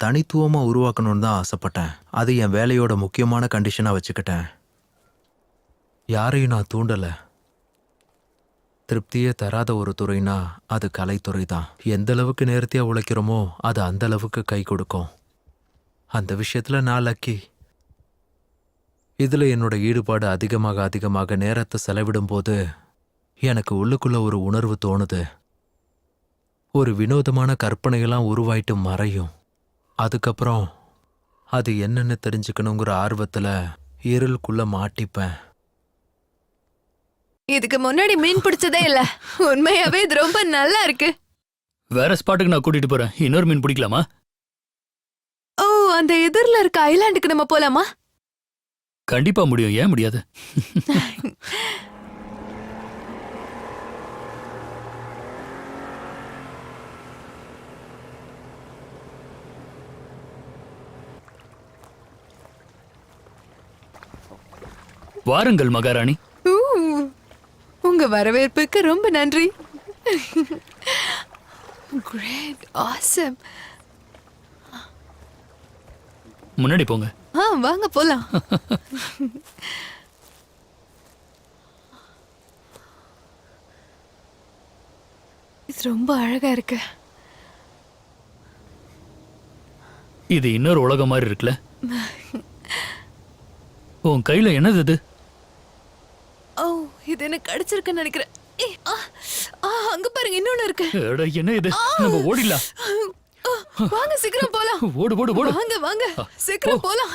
தனித்துவமா உருவாக்கணும்னு தான் ஆசைப்பட்டேன். அது என் வேலையோட முக்கியமான கண்டிஷனா வச்சுக்கிட்டேன். யாரையும் நான் தூண்டல. திருப்தியே தராத ஒரு துறைனா அது கலைத்துறை தான். எந்த அளவுக்கு நேர்த்தியா உழைக்கிறோமோ அது அந்த அளவுக்கு கை கொடுக்கும். அந்த விஷயத்துல நான் லக்கி. இதுல என்னோட ஈடுபாடு அதிகமாக நேரத்தை செலவிடும் போது எனக்கு உள்ளுக்குள்ள ஒரு உணர்வு தோணுது. ஒரு வினோதமான கற்பனையெல்லாம் உருவாயிட்டு மறையும். அதுக்கப்புறம் அது என்னன்னு தெரிஞ்சுக்கணுங்கிற ஆர்வத்துல இருளுக்குள்ள மாட்டிப்பேன். இதுக்கு முன்னாடி மீன் பிடிச்சதே இல்ல. உண்மையாவே இது ரொம்ப நல்லா இருக்கு. வேற ஸ்பாட்டுக்கு நான் கூட்டிட்டு போறேன். இன்னொரு மீன் பிடிக்கலாமா? ஓ, அந்த எதிரில் இருக்க ஐலாண்டுக்கு நம்ம போலாமா? கண்டிப்பா முடியும். ஏன் முடியாது? வாருங்கள் மகாராணி. ஊ, உங்க வரவேற்புக்கு ரொம்ப நன்றி. Great, awesome. முன்னாடி போங்க. வாங்க போலாம். இது ரொம்ப அழகா இருக்கு. இது இன்னொரு உலகம் மாதிரி இருக்குல்ல? உன் கையில என்னது இது? ஓ, இது எனக்கு கடிச்சிருக்குன்னு நினைக்கிறேன். அங்க பாருங்க, இன்னொன்னு இருக்கு. எடா, என்ன இது? நம்ம ஓடிடலாம். வாங்க சீக்கிரம் போலாம். ஓடு ஓடு ஓடு. வாங்க வாங்க சீக்கிரம் போலாம்.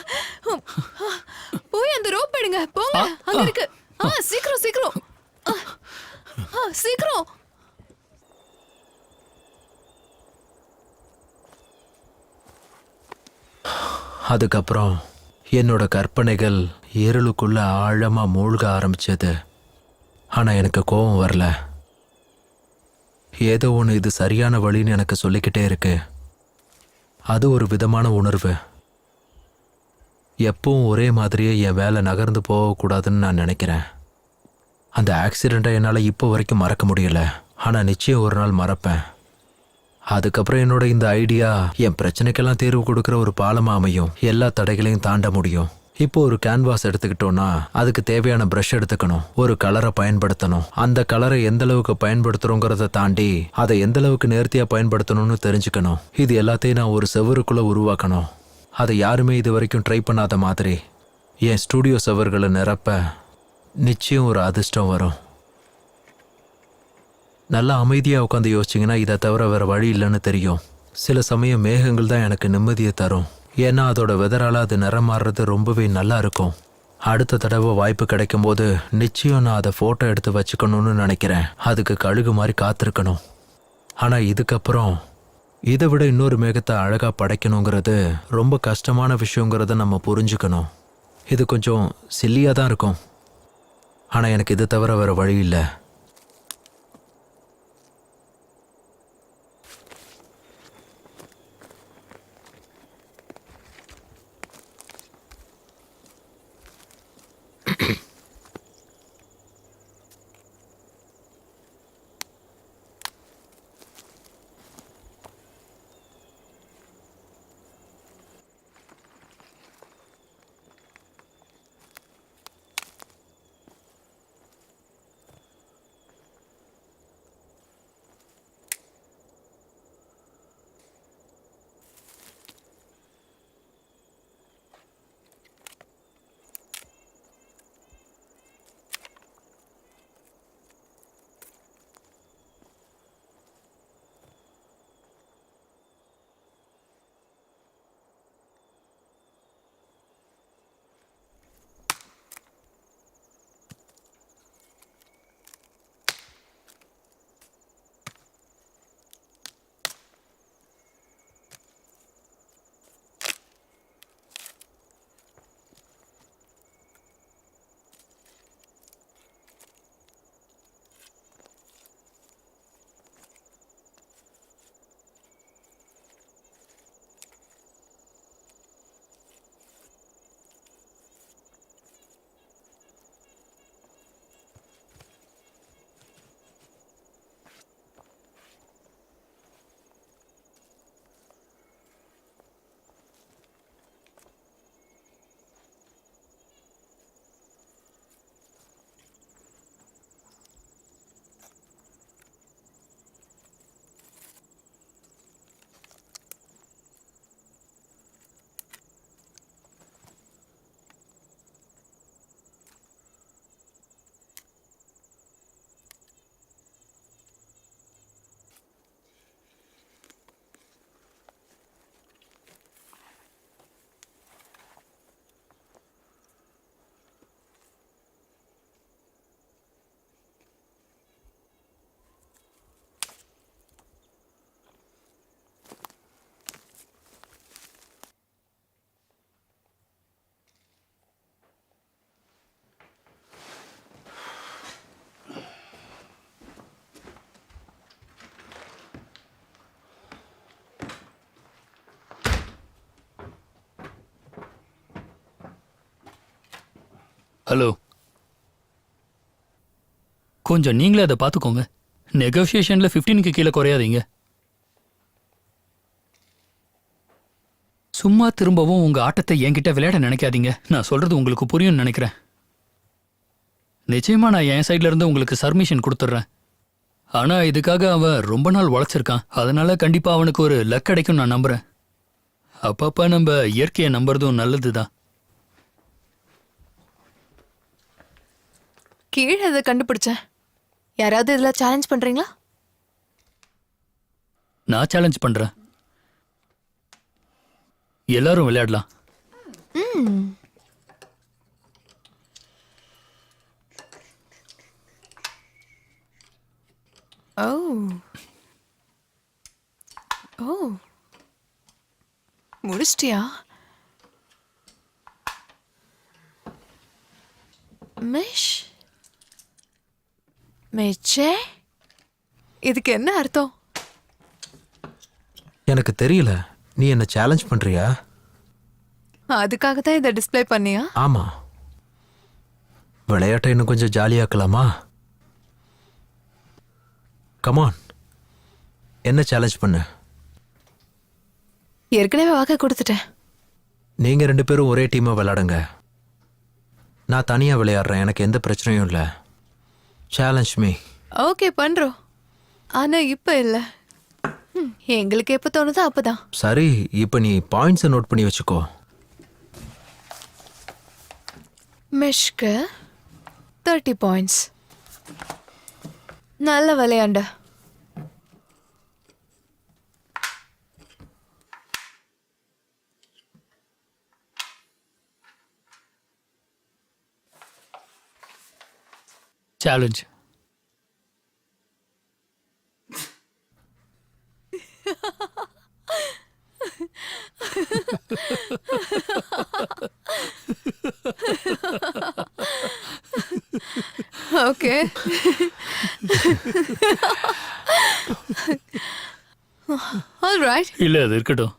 போய் அந்த ரோப் எடுங்க. போங்க, அங்க இருக்கு. சீக்கிரம் சீக்கிரம் சீக்கிரம். அதுக்கப்புறம் என்னோட கற்பனைகள் இருளுக்குள்ள ஆழமா மூழ்க ஆரம்பிச்சது. ஆனா எனக்கு கோபம் வரல. ஏதோ ஒன்று இது சரியான வழின்னு எனக்கு சொல்லிக்கிட்டே இருக்கு. அது ஒரு விதமான உணர்வு. எப்பவும் ஒரே மாதிரியே என் வேலை நகர்ந்து போகக்கூடாதுன்னு நான் நினைக்கிறேன். அந்த ஆக்சிடெண்ட்டை என்னால் இப்போ வரைக்கும் மறக்க முடியல. ஆனால் நிச்சயம் ஒரு நாள் மறப்பேன். அதுக்கப்புறம் என்னோட இந்த ஐடியா என் பிரச்சனைக்கெல்லாம் தீர்வு கொடுக்குற ஒரு பாலமா அமையும். எல்லா தடைகளையும் தாண்ட முடியும். இப்போ ஒரு கேன்வாஸ் எடுத்துக்கிட்டோம்னா அதுக்கு தேவையான ப்ரஷ் எடுத்துக்கணும், ஒரு கலரை பயன்படுத்தணும். அந்த கலரை எந்த அளவுக்கு பயன்படுத்துறோங்கிறத தாண்டி அதை எந்த அளவுக்கு நேர்த்தியா பயன்படுத்தணும்னு தெரிஞ்சுக்கணும். இது எல்லாத்தையும் நான் ஒரு செவருக்குள்ள உருவாக்கணும். அதை யாருமே இது வரைக்கும் ட்ரை பண்ணாத மாதிரி என் ஸ்டூடியோ செவர்களை நிரப்ப நிச்சயம் ஒரு அதிர்ஷ்டம் வரும். நல்லா அமைதியாக உட்காந்து யோசிச்சிங்கன்னா இதை தவிர வேறு வழி இல்லைன்னு தெரியும். சில சமயம் மேகங்கள் தான் எனக்கு நிம்மதியை தரும். ஏன்னா அதோட வெதரால் அது நிறம் மாறுறது ரொம்பவே நல்லா இருக்கும். அடுத்த தடவை வாய்ப்பு கிடைக்கும் போது நிச்சயம் நான் அதை ஃபோட்டோ எடுத்து வச்சுக்கணும்னு நினைக்கிறேன். அதுக்கு கழுகு மாதிரி காத்திருக்கணும். ஆனால் இதுக்கப்புறம் இதை விட இன்னொரு மேகத்தை அழகாக படைக்கணுங்கிறது ரொம்ப கஷ்டமான விஷயங்கிறத நம்ம புரிஞ்சுக்கணும். இது கொஞ்சம் சில்லியாக தான் இருக்கும். ஆனால் எனக்கு இது தவிர வேறு வழி இல்லை. ஹலோ, கொஞ்சம் நீங்களே அதை பார்த்துக்கோங்க. நெகோசியேஷனில் 15க்கு கீழே குறையாதீங்க. சும்மா திரும்பவும் உங்கள் ஆட்டத்தை என்கிட்ட விளையாட நினைக்காதீங்க. நான் சொல்கிறது உங்களுக்கு புரியும்னு நினைக்கிறேன். நிச்சயமாக நான் என் சைட்ல இருந்து உங்களுக்கு சர்மிஷன் கொடுத்துட்றேன். ஆனால் இதுக்காக அவன் ரொம்ப நாள் உழைச்சிருக்கான். அதனால கண்டிப்பாக அவனுக்கு ஒரு லக் கிடைக்கும் நான் நம்புகிறேன். அப்பப்போ நம்ம இயற்கையை நம்புறதும் நல்லது தான். கீழே அதை கண்டுபிடிச்சேன். யாராவது இதில் சேலஞ்ச் பண்ணுறீங்களா? நான் சேலஞ்ச் பண்றேன். எல்லாரும் விளையாடலாம். ஓ ஓ, முடிச்சிட்டியா? மிஷ் மெச்சே, இதுக்கு என்ன அர்த்தம்? எனக்கு தெரியல. நீ என்ன சேலஞ்ச் பண்றியா? அதுக்காக தான் இதை டிஸ்ப்ளே பண்ணியா? ஆமா. விளையாட்டை இன்னும் கொஞ்சம் ஜாலியாக்கலாமா? கமான், என்ன சேலஞ்ச் பண்ணு. ஏற்கனவே வாக்கு கொடுத்துட்டேன். நீங்க 2 பேரும் ஒரே டீமா விளையாடுங்க. நான் தனியாக விளையாடுறேன், எனக்கு எந்த பிரச்சனையும் இல்லை. Challenge me. ஓகே பண்றோம், ஆனா இப்ப இல்ல. எங்களுக்கு எப்ப தோணுதோ அப்பதான். சரி, இப்போ நீ பாயிண்ட்ஸை நோட் பண்ணி வச்சுக்கோ. மிஷ்கு 30 பாயிண்ட்ஸ். நல்ல விளையாண்ட. சேலஞ்ச். ஓகே. All right. இல்ல அது இருக்கட்டும்.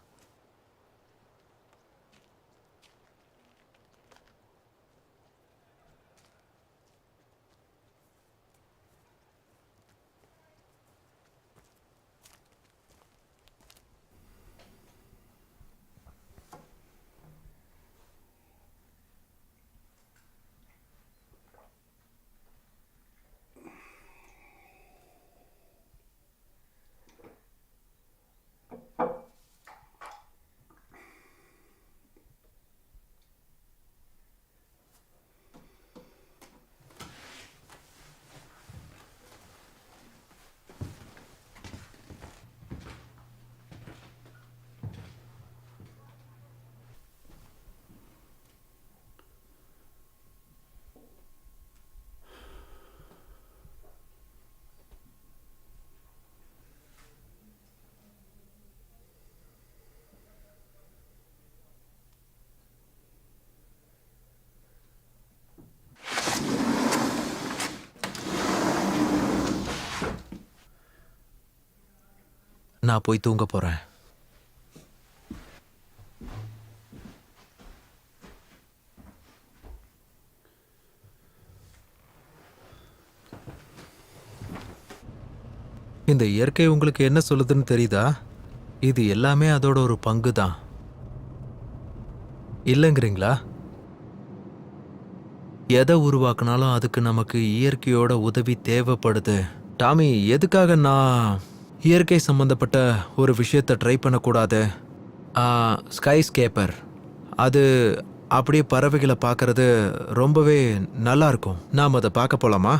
நான் போய் தூங்க போகிறேன். இந்த இயற்கை உங்களுக்கு என்ன சொல்லுதுன்னு தெரியுதா? இது எல்லாமே அதோட ஒரு பங்கு தான், இல்லைங்கிறீங்களா? எதை உருவாக்குனாலும் அதுக்கு நமக்கு இயற்கையோட உதவி தேவைப்படுது. டாமி, எதுக்காக நான் இயற்கை சம்பந்தப்பட்ட ஒரு விஷயத்தை ட்ரை பண்ணக்கூடாது? ஸ்கைஸ்கேப்பர், அது அப்படியே பறவைகளை பார்க்கறது ரொம்பவே நல்லா இருக்கும். நாம் அதை பார்க்க போலாமா?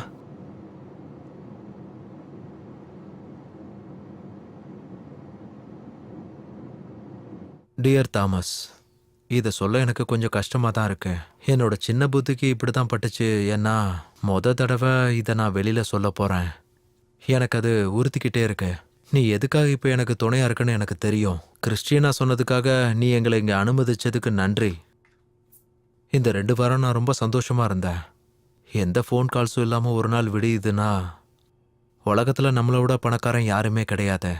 டியர் தாமஸ், இதை சொல்ல எனக்கு கொஞ்சம் கஷ்டமாக தான் இருக்கு. என்னோட சின்ன புத்திக்கு இப்படி தான் பட்டுச்சு. ஏன்னா தடவை இதை நான் வெளியில் சொல்ல போகிறேன். எனக்கு அது உறுத்திக்கிட்டே இருக்கு. நீ எதுக்காக இப்போ எனக்கு துணையாக இருக்குன்னு எனக்கு தெரியும். கிறிஸ்டியனா சொன்னதுக்காக நீ எங்களை இங்கே அனுமதிச்சதுக்கு நன்றி. இந்த 2 வாரம் நான் ரொம்ப சந்தோஷமாக இருந்தேன். எந்த ஃபோன் கால்ஸும் இல்லாமல் ஒரு நாள் விடியுதுன்னா உலகத்தில் நம்மளை விட பணக்காரன் யாருமே கிடையாது.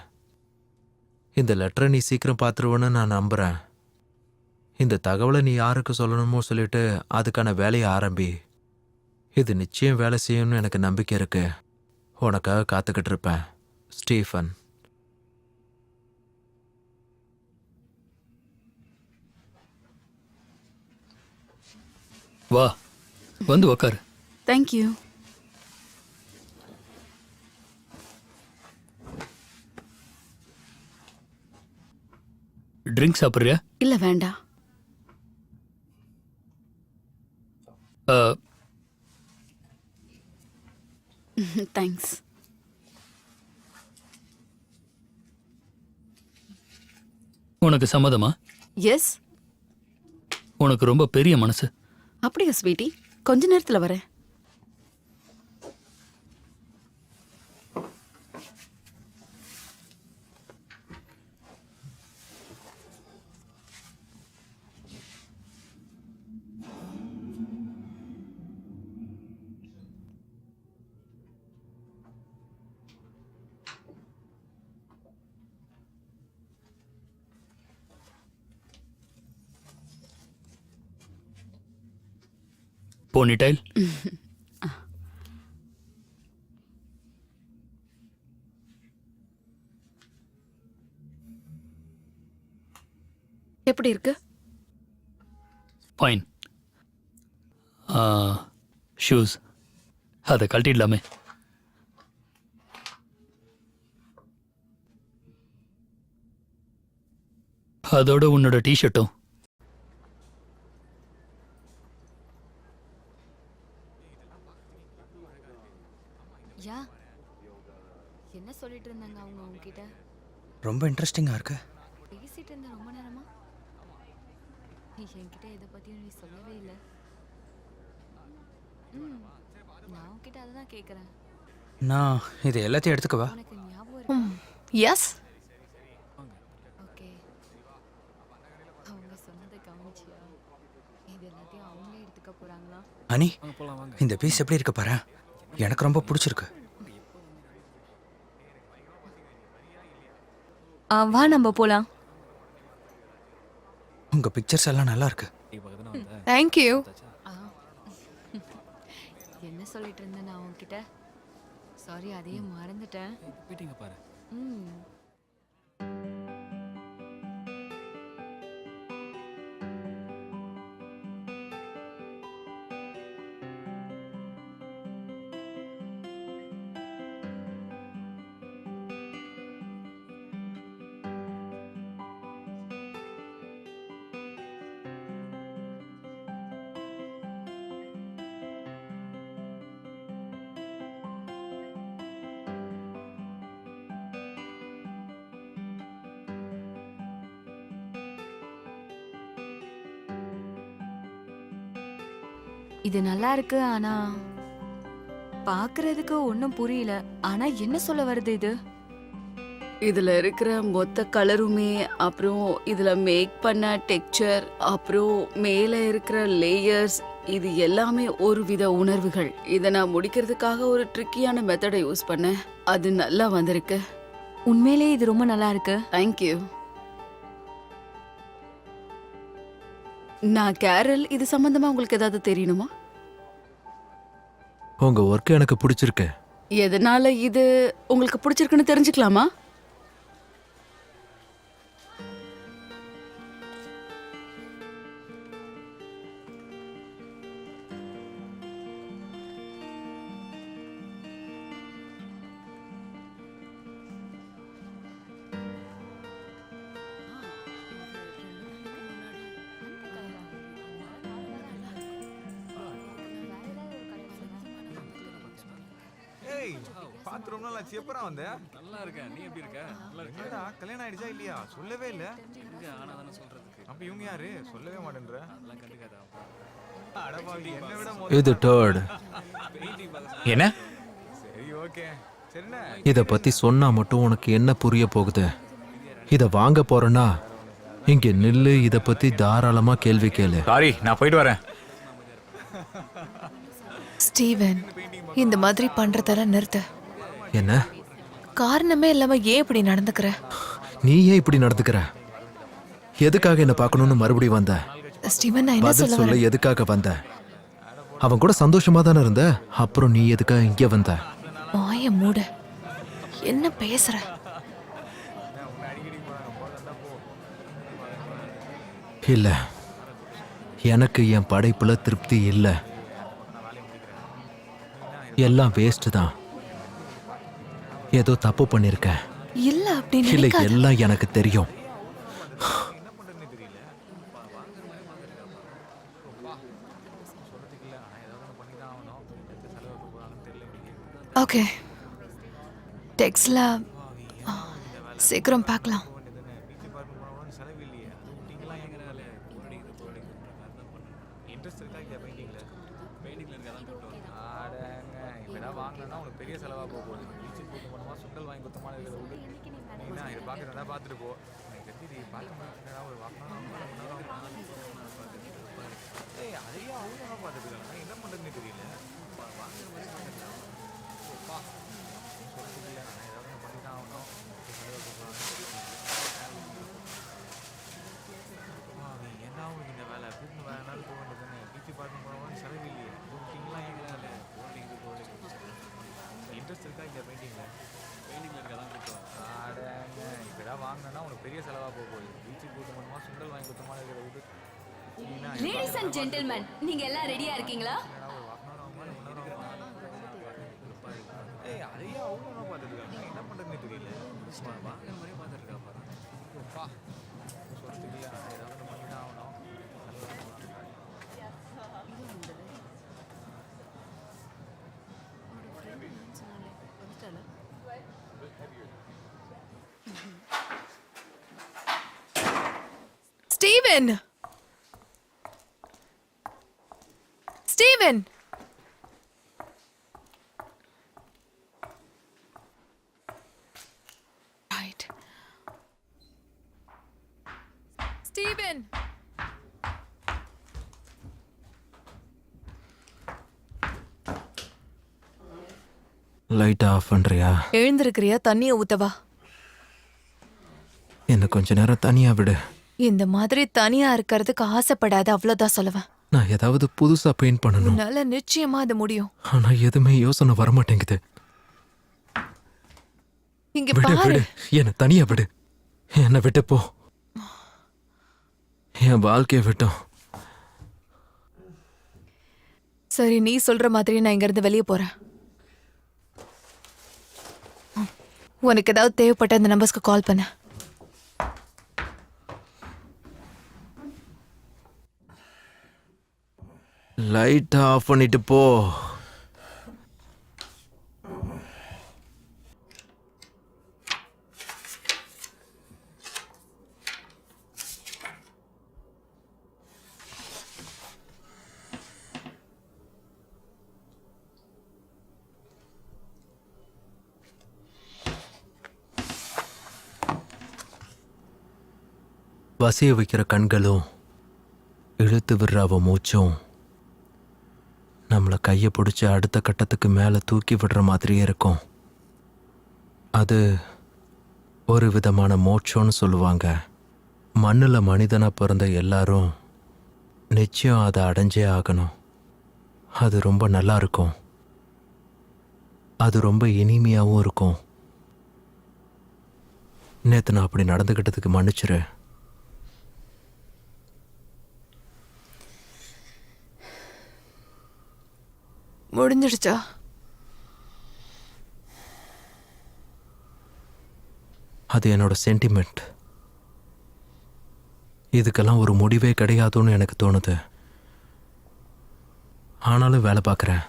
இந்த லெட்டரை நீ சீக்கிரம் பார்த்துருவேன்னு நான் நம்புகிறேன். இந்த தகவலை நீ யாருக்கு சொல்லணுமோ சொல்லிட்டு அதுக்கான வேலையை ஆரம்பி. இது நிச்சயம் வேலை செய்யணும்னு எனக்கு நம்பிக்கை இருக்கு. உனக்காக காத்துக்கிட்டு இருப்பேன், ஸ்டீஃபன். வா, வந்து உக்காரு. தேங்க்யூ. ட்ரிங்க் சாப்பிட்றியா? இல்ல வேண்டாம். தேங்க்ஸ். உனக்கு சம்மதமா? எஸ். உனக்கு ரொம்ப பெரிய மனசு. அப்படியா ஸ்வீட்டி? கொஞ்ச நேரத்துல வரேன். போனிடைல். எப்படி இருக்கு? ஃபைன். ஷூஸ் அதை கழட்டிடலாமே. அதோட உன்னோட டிஷர்ட்டும். யா என்ன சொல்லிட்டு இருந்தாங்க அவங்க உங்ககிட்ட? ரொம்ப இன்ட்ரெஸ்டிங்காக இருக்கு. பேசிட்டு இருந்த ரொம்ப நேரமா? நீ என்கிட்ட இதை பத்தியும் நீ சொல்லவே இல்லை. நான் உன்கிட்ட அதை தான் கேட்குறேன். நான் இது எல்லாத்தையும் எடுத்துக்கவா? உனக்கு ஞாபகம் இருக்கு? எஸ். ஓகே, அவங்க சொன்னதை கவனிச்சியா? இது எல்லாத்தையும் அவங்களே எடுத்துக்க போறாங்களா? அனி, இந்த பீஸ் எப்படி இருக்கு பாரு. எனக்கு ரொம்ப பிடிச்சிருக்கு. வா நம்ம போலாம். உங்க பிக்சர்ஸ் எல்லாம் நல்லா இருக்கு. தேங்க்யூ. என்ன சொல்லிட்டு இருந்தேன் நான் உன்கிட்ட? சாரி, அதையே மறந்துட்டேன். ம் இது நல்லா இருக்கு, ஆனா பாக்குறதுக்கு ஒன்றும் புரியல. ஆனா என்ன சொல்ல வருது இது? இதுல இருக்கிற மொத்த கலருமே, அப்புறம் இதுல மேக் பண்ண டெக்ஸ்சர், அப்புறம் மேல இருக்கிற லேயர்ஸ், இது எல்லாமே ஒரு வித உணர்வுகள். இதை நான் முடிக்கிறதுக்காக ஒரு ட்ரிக்கியான மெத்தடை யூஸ் பண்ணேன். அது நல்லா வந்திருக்கு. உண்மையிலேயே இது ரொம்ப நல்லா இருக்கு. தேங்க்யூ. நான் கேரல், இது சம்பந்தமா உங்களுக்கு ஏதாவது தெரியணுமா? உங்க ஒர்க் எனக்கு பிடிச்சிருக்கு. எதனால இது உங்களுக்கு பிடிச்சிருக்குன்னு தெரிஞ்சுக்கலாமா? பாத்து ரொம்ப நாள் ஆச்சு. எப்பறம் வந்த? நல்லா இருக்கேன். நீ எப்படி இருக்க? நல்லா இருக்கேன். என்னடா கல்யாணம் ஆயிடுச்சா இல்லையா? சொல்லவே இல்ல. எங்க ஆனாதானே சொல்றதுக்கு. அப்ப இவங்க யாரு? சொல்லவே மாட்டேன்ற. அதெல்லாம் கண்டுக்காத. அடபாவி, என்ன விட இது டர்ட். என்ன? சரி, ஓகே. சரிண்ணே. இத பத்தி சொன்னா மட்டும் உனக்கு என்ன புரிய போகுது? இத வாங்க போறேன்னா இங்க நில்லு. இத பத்தி தாராளமா கேள்வி கேளு. சாரி, நான் போயிட்டு வரேன். ஸ்டீவன், இந்த மாதிரி பண்றதெல்லாம் நிறுத்து. என்ன? காரணமே இல்லாம ஏன் இப்படி நடந்துக்கிற? நீ ஏன் இப்படி நடந்துக்கிற? எதுக்காக என்ன பார்க்கணும்னு மறுபடியும் வந்த? ஸ்டீவன், நான் என்ன பதில் சொல்ல சொல்ல வரேன்? எதுக்காக வந்த? அவன் கூட சந்தோஷமா தானே இருந்த. அப்புறம் நீ எதுக்காக இங்க வந்த? வாய மூடு. என்ன பேசுற? இல்ல, எனக்கு என் படைப்புல திருப்தி இல்ல. எல்லாம் வேஸ்ட் தான். ஏதோ தப்பு பண்ணிருக்கேன். இல்ல, அப்படின்னு இல்ல, நினைக்காத. எல்லாம் எனக்கு தெரியும். ஓகே, டெக்ஸ்ட்ல சீக்கிரம் பார்க்கலாம். இன்ட்ரெஸ்ட் இருக்கா இல்லையா பெயிண்டிங்ல? பெயிண்டிங்ல இருக்கா? ஆடங்க, இப்பதான் வாங்கினா உனக்கு பெரிய செலவா போகுது. பீச்சுக்கு கூட்டு போனோமா, சுண்டல் வாங்கி குத்தமா இருக்கிறத விட நீனா இதை பார்க்கறதா பார்த்துட்டு போ. எனக்கு தெரிஞ்சு பார்க்க மாட்டேன்னா ஒரு வாக்கணும். ஏய், அதையும் அவங்க பார்த்துட்டு இருக்காங்க. என்ன பண்ணுறதுன்னு தெரியல. வாங்குற மாதிரி பார்த்துக்கலாம். சொல்றதுக்கு இல்லை, நான் ஏதாவது பண்ணி தான் ஆகணும். என்ன உங்களுக்கு இந்த வேலை கூட்டு வேற நாள் போக வேண்டியதுன்னு பீச்சு பார்க்க போனோம்னு செலவு இல்லையே. கூட்டிங்களாம் எங்களால் போட்டிங் இன்ட்ரெஸ்ட் இருக்கா இல்லை பெயிண்டிங்கில்? பெயிண்டிங்கில் இருக்கா தான் கூட்டம். ஆடங்க, இப்போதான் வாங்கினா உனக்கு பெரிய செலவாக போகுது. பீச்சுக்கு கூட்டு போனோமா, சுண்டல் வாங்கி குத்தமா இருக்கிறத விட்டு லேடிஸ் அண்ட் ஜென்டில்மேன் நீங்க எல்லாம் ரெடியா இருக்கீங்களா? ஏய் அதையே அவங்க பார்த்துட்டு இருக்காங்க, என்ன பண்ணுறதுனே தெரியல. வாங்க மாதிரியே பார்த்துட்டு இருக்கா பாரு. அப்பா சொல்லிட்டு ஏதாவது பண்ணி தான் ஆகணும். ஸ்டீவன்! ஸ்டீவன்! Right. ஸ்டீவன்! லைட்டை ஆஃப் பண்ணுறியா? எழுந்திருக்கிறியா? தண்ணியை ஊத்தவா? என்னை கொஞ்ச நேரம் தனியாக விடு. இந்த மாதிரி தனியா இருக்கிறதுக்கு ஆசைப்படாத, அவ்வளவுதான் சொல்லுவேன். நான் ஏதாவது புதுசாக பெயிண்ட் பண்ணணும். உன்னால நிச்சயமா அது முடியும். ஆனால் எதுவுமே யோசனை வரமாட்டேங்குது. இங்க விடு பாரு. விடு, என்னை தனியாக விடு. என்னை விட்டு போ. என் வாழ்க்கையை விட்டோம். சரி, நீ சொல்ற மாதிரி நான் இங்க இருந்து வெளியே போறேன். உனக்கு ஏதாவது தேவைப்பட்ட இந்த நம்பர்ஸ்க்கு கால் பண்ண. லைட்டை ஆஃப் பண்ணிட்டு போ. வசிய வைக்கிற கண்களும் இழுத்து விடுற அவ மூச்சும் நம்மளை கையை பிடிச்சி அடுத்த கட்டத்துக்கு மேலே தூக்கி விடுற மாதிரியே இருக்கும். அது ஒரு விதமான மோட்சம்னு சொல்லுவாங்க. மண்ணில் மனிதனாக பிறந்த எல்லாரும் நிச்சயம் அதை அடைஞ்சே ஆகணும். அது ரொம்ப நல்லா இருக்கும். அது ரொம்ப இனிமையாகவும் இருக்கும். நேற்று நான் அப்படி நடந்துக்கிட்டதுக்கு மன்னிச்சிரு. முடிஞ்சிடுச்சா? அது என்னோட சென்டிமெண்ட். இதுக்கெல்லாம் ஒரு முடிவே கிடையாதுன்னு எனக்கு தோணுது. ஆனாலும் வேலை பார்க்குறேன்.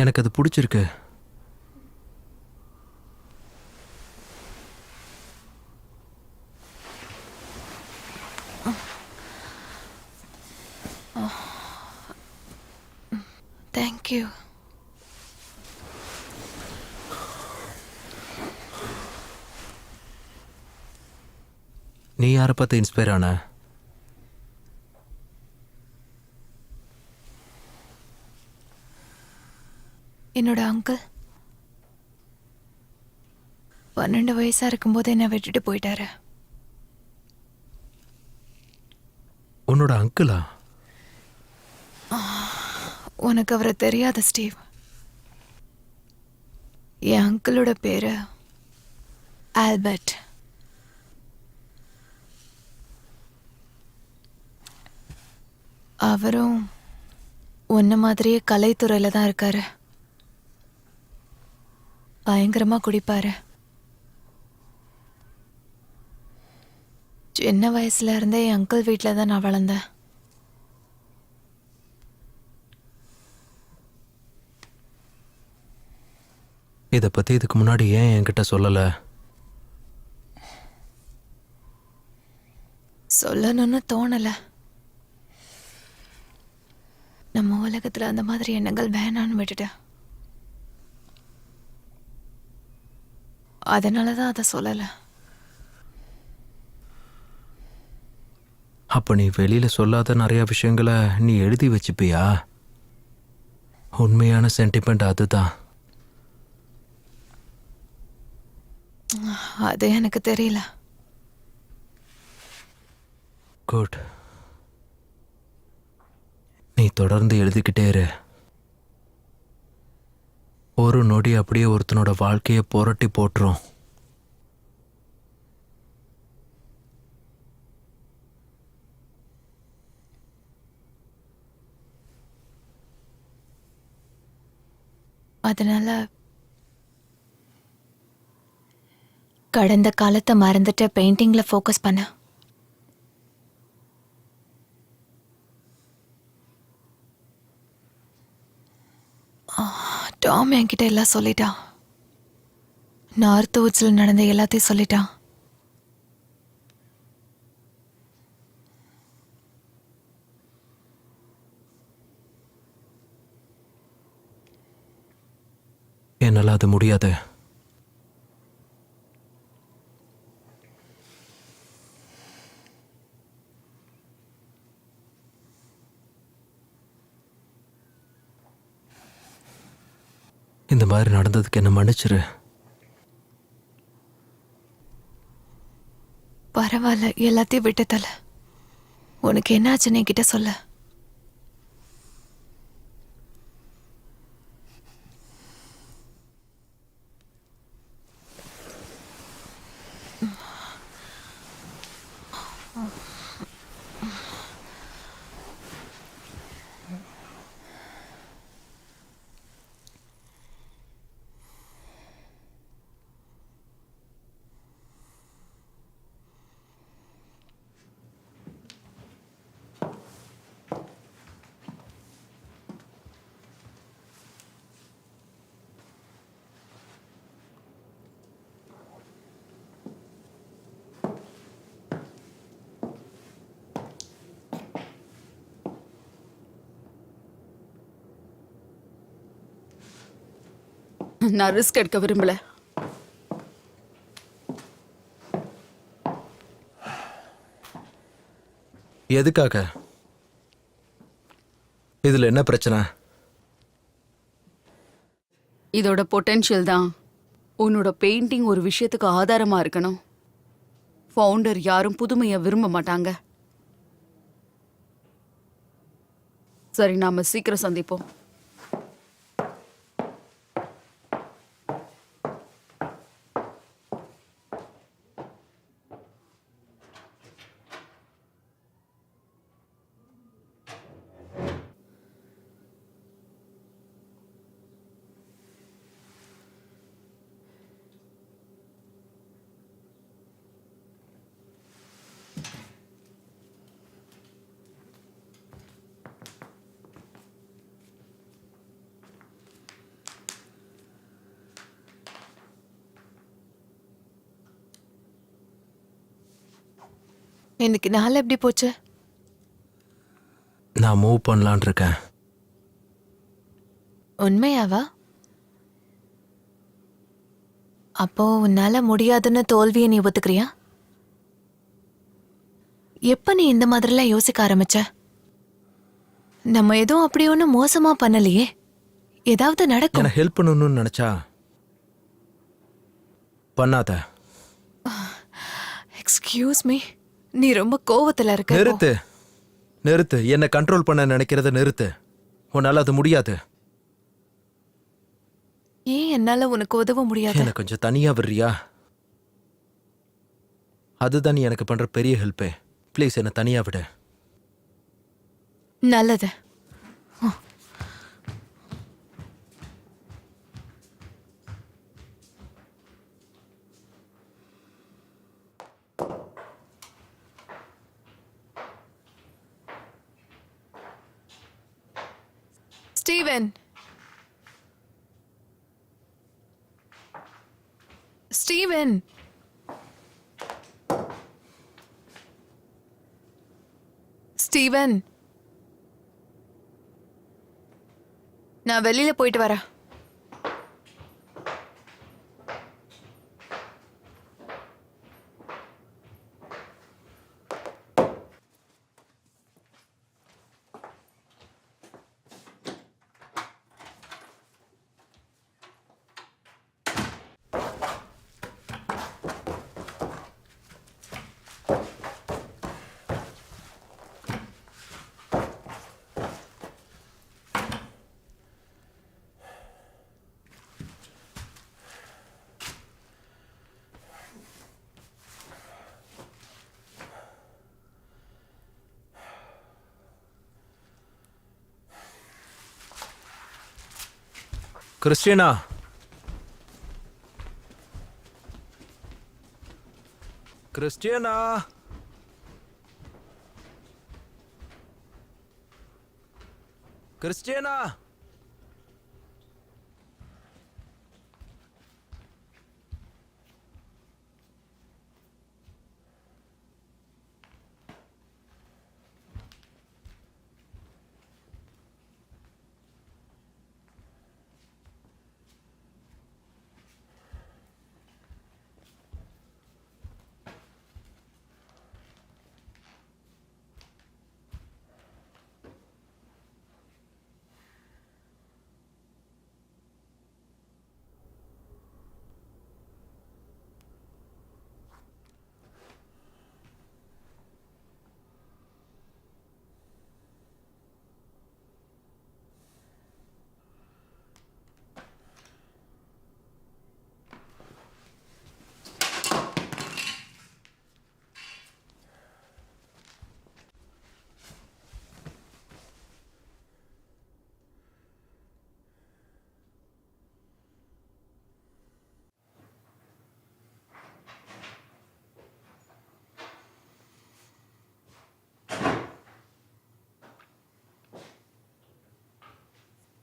எனக்கு அது பிடிச்சிருக்கு. தேங்க்யூ. நீ யாரை பார்த்து இன்ஸ்பயர் ஆன? என்னோட அங்கிள் 12 வயசா இருக்கும்போது என்னை விட்டுட்டு போயிட்டாரு. உன்னோட அங்கிளா? உனக்கு அவரை தெரியாத ஸ்டீவ். என் அங்கிளோட பேரு ஆல்பர்ட். அவரும் உன்ன மாதிரியே கலைத்துறையில தான் இருக்காரு. பயங்கரமா குடிப்பாரு. சின்ன வயசுல இருந்தே என் அங்கிள் வீட்டில் தான் நான் வளர்ந்தேன். இதை பற்றி இதுக்கு முன்னாடி ஏன் என்கிட்ட சொல்லலை? சொல்லணும்னு தோணல. நம்ம உலகத்துல அந்த மாதிரி எண்ணங்கள் வேணான்னு விட்டுட்டேன். அதனாலதான் அதை சொல்லல. அப்போ நீ வெளியில் சொல்லாத நிறைய விஷயங்களை நீ எழுதி வச்சுப்பியா? உண்மையான சென்டிமெண்ட் அதுதான். அது எனக்கு தெரியல. குட். நீ தொடர்ந்து எழுதிக்கிட்டே இரு. ஒரு நொடி அப்படியே ஒருத்தனோட வாழ்க்கையை புரட்டி போட்டுரும். அதனால கடந்த காலத்தை மறந்துட்டு பெயிண்டிங்ல ஃபோக்கஸ் பண்ண. டாம் என்கிட்ட எல்லாம் சொல்லிட்டான். நார்த் வுட்ஸ்ல நடந்த எல்லாத்தையும் சொல்லிட்டான். என்னால் அது முடியாது. இந்த மாதிரி நடந்ததுக்கு என்ன மன்னிச்சிரு. பரவாயில்ல, எல்லாத்தையும் விட்டுத்தல. உனக்கு என்னாச்சுன்னு என்கிட்ட சொல்ல. நான் ரிஸ்க் எடுக்க விரும்பல. எதுக்காக? இதுல என்ன பிரச்சனை? இதோட பொட்டென்ஷியல் தான். உன்னோட பெயிண்டிங் ஒரு விஷயத்துக்கு ஆதாரமா இருக்கணும். ஃபவுண்டர் யாரும் புதுமையை விரும்ப மாட்டாங்க. சரி, நாம சீக்கிரம் சந்திப்போம். இன்னைக்கு நாள் எப்படி போச்சு? நான் மூவ் பண்ணலான் இருக்கேன். உண்மையாவா? அப்போ உன்னால முடியாதுன்னு தோல்வியை நீ ஒத்துக்கிறியா? எப்ப நீ இந்த மாதிரிலாம் யோசிக்க ஆரம்பிச்ச? நம்ம எதுவும் அப்படி ஒன்றும் மோசமா பண்ணலையே. ஏதாவது நடக்கும். என்ன ஹெல்ப் பண்ணணும்னு நினைச்சா பண்ணாத. எக்ஸ்கியூஸ் மீ, நீ ரொம்ப கோவத்துல இருக்க. நிறுத்து நிறுத்து. என்ன கண்ட்ரோல் பண்ண நினைக்கிறத நிறுத்து. உன்னால அது முடியாது. ஏன் என்னால உனக்கு உதவ முடியாது? என்ன கொஞ்சம் தனியா விடுறியா? அதுதான் நீ எனக்கு பண்ற பெரிய ஹெல்ப்பே. ப்ளீஸ் என்ன தனியா விடு. நல்லது. ஸ்டீவன், ஸ்டீவன், ஸ்டீவன், நான் வெளியில போயிட்டு வரேன். Christina, Christina, Christina.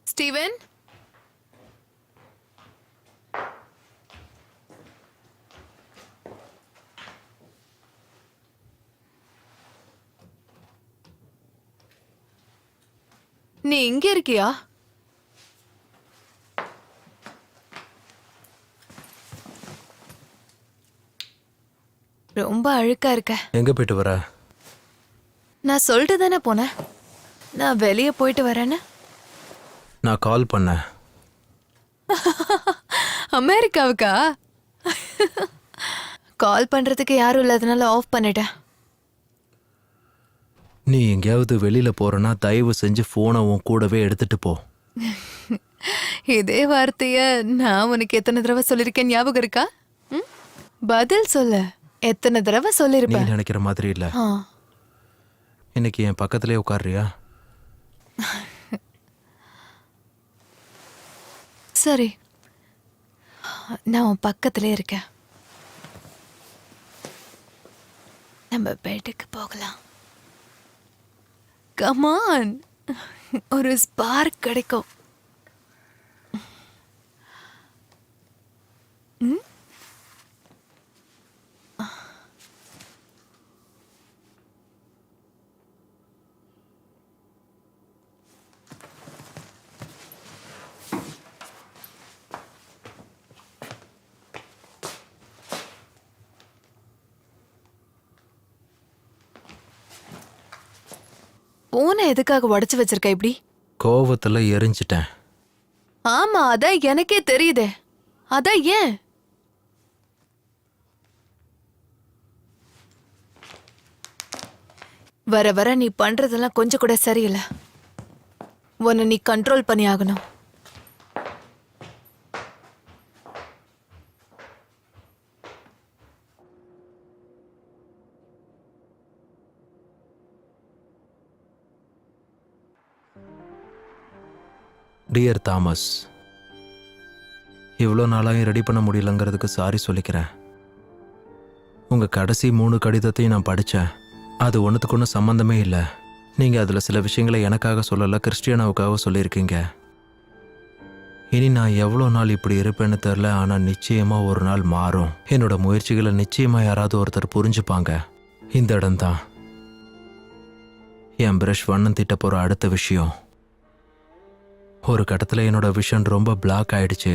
ஸ்டீவன், நீ இங்க இருக்கியா? ரொம்ப அழுக்கா இருக்க. எங்க போயிட்டு வர? நான் சொல்லிட்டு தானே போனேன் நான் வெளியே போயிட்டு வரேன்னு. நான் கால் பண்ணேன். அமெரிக்காவுக்கா? கால் பண்றதுக்கு யாரும் இல்லாதனால ஆஃப் பண்ணிட்டேன். நீ எங்கேயாவது வெளியில போறனா தயவு செஞ்சு போனை உன் கூடவே எடுத்துட்டு போ. இதே வார்த்தைய நான் உனக்கு எத்தனை தடவை சொல்லிருக்கேன் ஞாபகம் இருக்கா? ம்? பதில் சொல்ல. எத்தனை தடவை நீ சொல்லிருப்பேன். நினைக்கிற மாதிரி இல்ல. ஆ. இன்னைக்கு என் பக்கத்திலே உட்கார்றியா? சரி, நான் உன் பக்கத்திலே இருக்கேன். நம்ம பெட்டுக்கு போகலாம். கமான், ஒரு ஸ்பார்க் கிடைக்கும். ம்? பூனை எதுக்காக உடைச்சு வச்சிருக்க இப்படி? கோவத்துல எரிஞ்சிட்டேன். ஆமா, அதான் எனக்கே தெரியுதே. அதான் ஏன்? வர வர நீ பண்றதெல்லாம் கொஞ்சம் கூட சரியில்லை. உன்னை நீ கண்ட்ரோல் பண்ணி ஆகணும். டியர் தாமஸ், இவ்வளோ நாளாயும் ரெடி பண்ண முடியலங்கிறதுக்கு சாரி சொல்லிக்கிறேன். உங்கள் கடைசி 3 கடிதத்தையும் நான் படித்தேன். அது ஒன்றுத்துக்கு ஒன்றும் சம்மந்தமே இல்லை. நீங்கள் அதில் சில விஷயங்களை எனக்காக சொல்லலை, கிறிஸ்டியானாவுக்காக சொல்லியிருக்கீங்க. இனி நான் எவ்வளோ நாள் இப்படி இருப்பேன்னு தெரில, ஆனால் நிச்சயமாக ஒரு நாள் மாறும். என்னோட முயற்சிகளை நிச்சயமாக யாராவது ஒருத்தர் புரிஞ்சுப்பாங்க. இந்த இடம்தான் என் பிரஷ் வண்ணம் தீட்ட போகிற அடுத்த விஷயம். ஒரு கட்டத்தில் என்னோட விஷன் ரொம்ப பிளாக் ஆயிடுச்சு.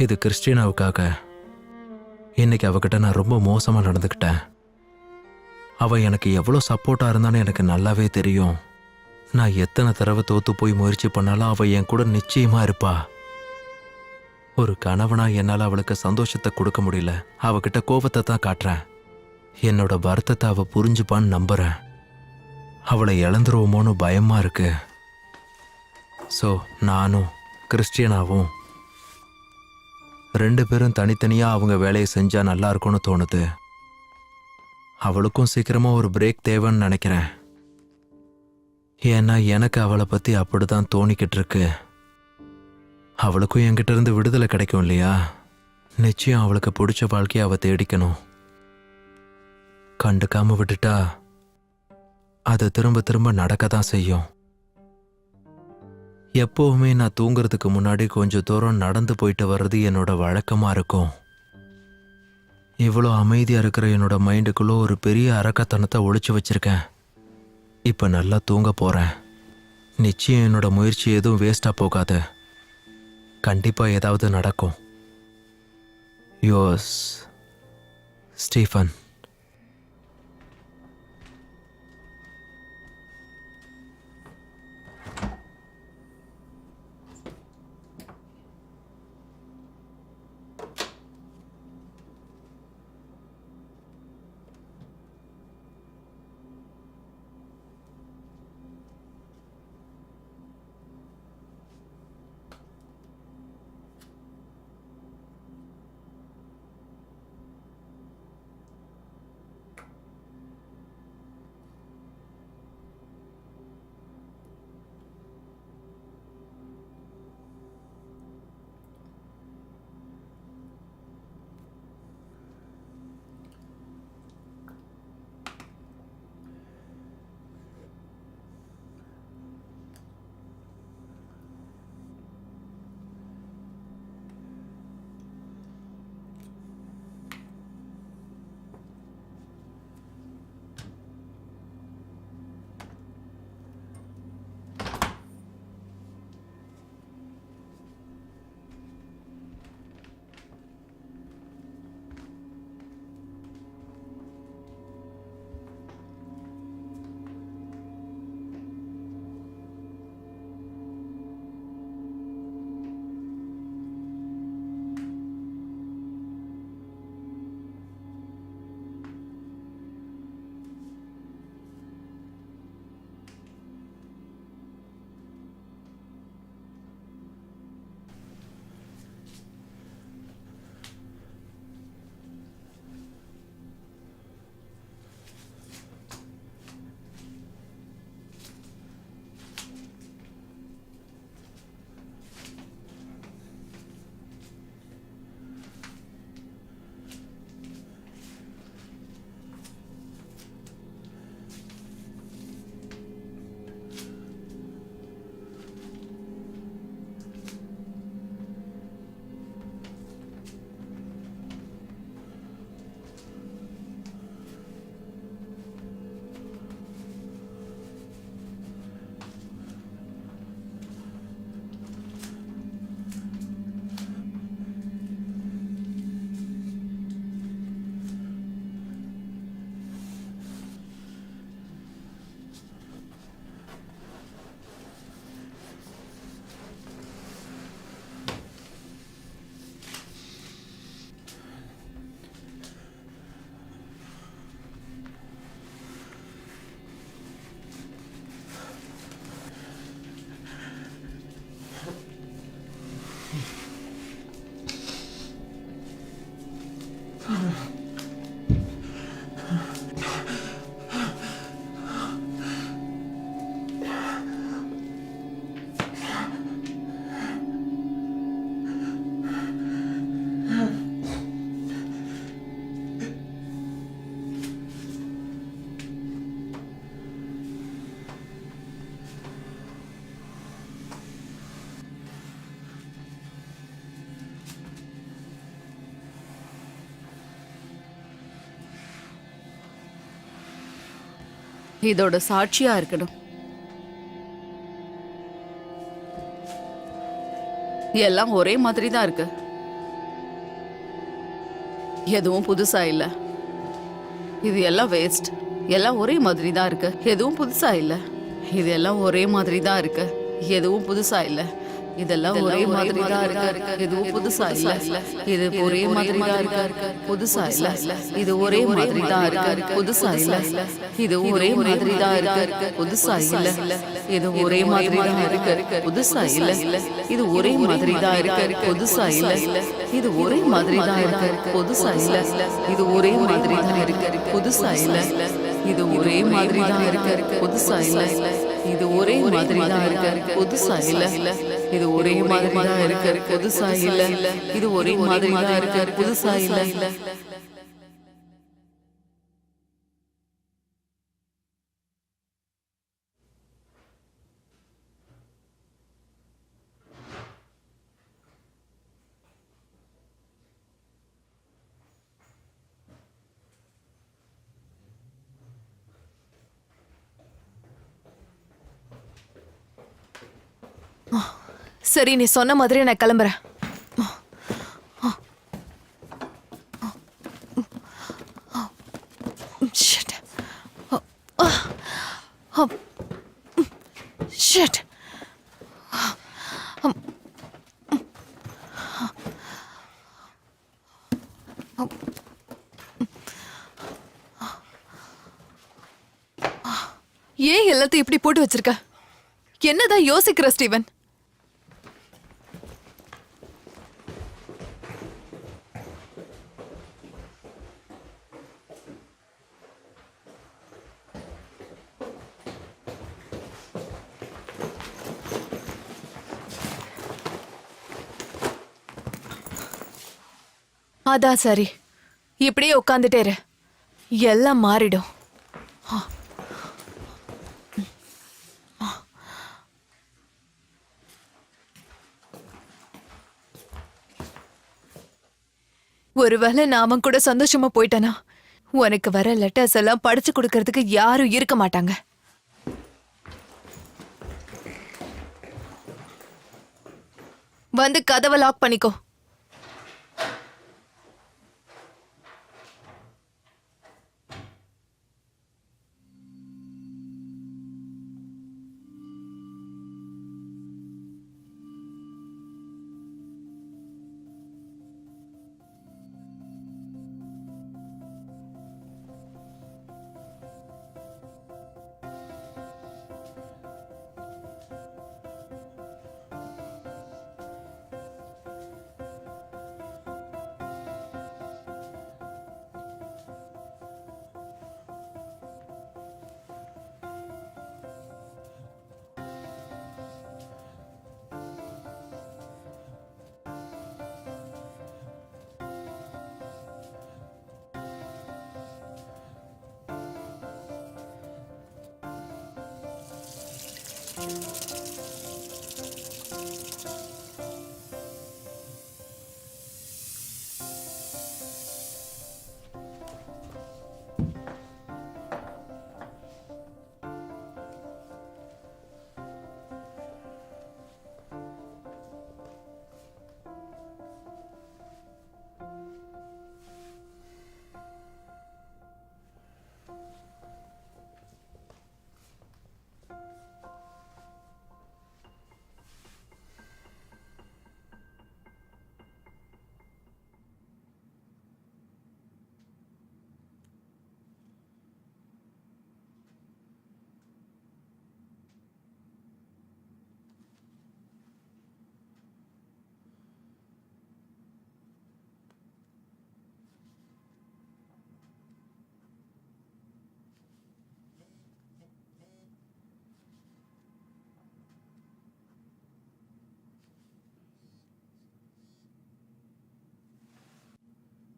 இது கிறிஸ்டினாவுக்காக. இன்னைக்கு அவகிட்ட நான் ரொம்ப மோசமாக நடந்துக்கிட்டேன். அவள் எனக்கு எவ்வளோ சப்போர்ட்டாக இருந்தான்னு எனக்கு நல்லாவே தெரியும். நான் எத்தனை தடவை தோத்து போய் முயற்சி பண்ணாலும் அவள் என் கூட நிச்சயமாக இருப்பா. ஒரு கணவனா என்னால் அவளுக்கு சந்தோஷத்தை கொடுக்க முடியல. அவகிட்ட கோபத்தை தான் காட்டுறேன். என்னோட வருத்தத்தை அவள் புரிஞ்சுப்பான்னு நம்புகிறேன். அவளை இழந்துருவோமோன்னு பயமா இருக்கு. ஸோ நானும் கிறிஸ்டியனாவும் 2 பேரும் தனித்தனியாக அவங்க வேலையை செஞ்சால் நல்லா இருக்கும்னு தோணுது. அவளுக்கும் சீக்கிரமாக ஒரு பிரேக் தேவைன்னு நினைக்கிறேன். ஏன்னா எனக்கு அவளை பற்றி அப்படி தான் தோணிக்கிட்டு இருக்கு. அவளுக்கும் என்கிட்ட இருந்து விடுதலை கிடைக்கும் இல்லையா? நிச்சயம் அவளுக்கு பிடிச்ச வாழ்க்கையை அவள் தேடிக்கணும். கண்டுக்காம விட்டுட்டா அது திரும்ப திரும்ப நடக்க தான் செய்யும். எப்போவுமே நான் தூங்குறதுக்கு முன்னாடி கொஞ்சம் தூரம் நடந்து போயிட்டு வர்றது என்னோட வழக்கமாக இருக்கும். இவ்வளோ அமைதியாக இருக்கிற என்னோட மைண்டுக்குள்ளே ஒரு பெரிய அரக்கத்தனத்தை ஒளிச்சு வச்சிருக்கேன். இப்போ நல்லா தூங்க போகிறேன். நிச்சயம் என்னோட முயற்சி எதுவும் வேஸ்டாக போகாது. கண்டிப்பாக ஏதாவது நடக்கும். யோஸ் ஸ்டீஃபன். இதோட சாட்சியா இருக்கணும். எல்லாம் ஒரே மாதிரி தான் இருக்கு. எதுவும் புதுசா இல்ல. இது எல்லாம் வேஸ்ட். எல்லாம் ஒரே மாதிரி தான் இருக்கு. எதுவும் புதுசா இல்ல. இது எல்லாம் ஒரே மாதிரி தான் இருக்கு. எதுவும் புதுசா இல்ல. இதெல்லாம் ஒரே மாதிரி தான் இருக்கு. எதுவும் புதுசா இல்ல. இது ஒரே மாதிரி தான் இருக்கு. புதுசா இல்ல. இது ஒரே மாதிரி தான் இருக்கு. புதுசா இல்ல. இது ஒரே மாதிரி தான் இருக்கு. புதுசா இல்ல. இது ஒரே மாதிரி தான் இருக்கு. புதுசா இல்ல. இது ஒரே மாதிரி தான் இருக்கு. புதுசா இல்ல. இது ஒரே மாதிரி தான் இருக்கு. புதுசா இல்ல. இது ஒரே மாதிரி தான் இருக்கு. புதுசா இல்ல. இது ஒரே மாதிரி தான் இருக்கு. புதுசா இல்ல. இது ஒரே மாதிரி தான் இருக்கு, புதுசா இல்ல. இது ஒரே மாதிரி தான் இருக்கு, புதுசா இல்ல. இது ஒரே மாதிரி தான் இருக்கு, புதுசா இல்ல. சரி, நீ சொன்ன மாதிரி நான் கிளம்புறேன். Shit. Shit. ஏன் எல்லாத்தையும் இப்படி போட்டு வச்சிருக்க? என்னதான் யோசிக்கிற ஸ்டீவன்? அதான் சரி, இப்படியே உட்காந்துட்டே இரு, எல்லாம் மாறிடும். ஒருவேளை நான் அவன் கூட சந்தோஷமா போயிட்டேனா, உனக்கு வர லெட்டர்ஸ் எல்லாம் படிச்சு கொடுக்கறதுக்கு யாரும் இருக்க மாட்டாங்க. வந்து கதவை லாக் பண்ணிக்கோ.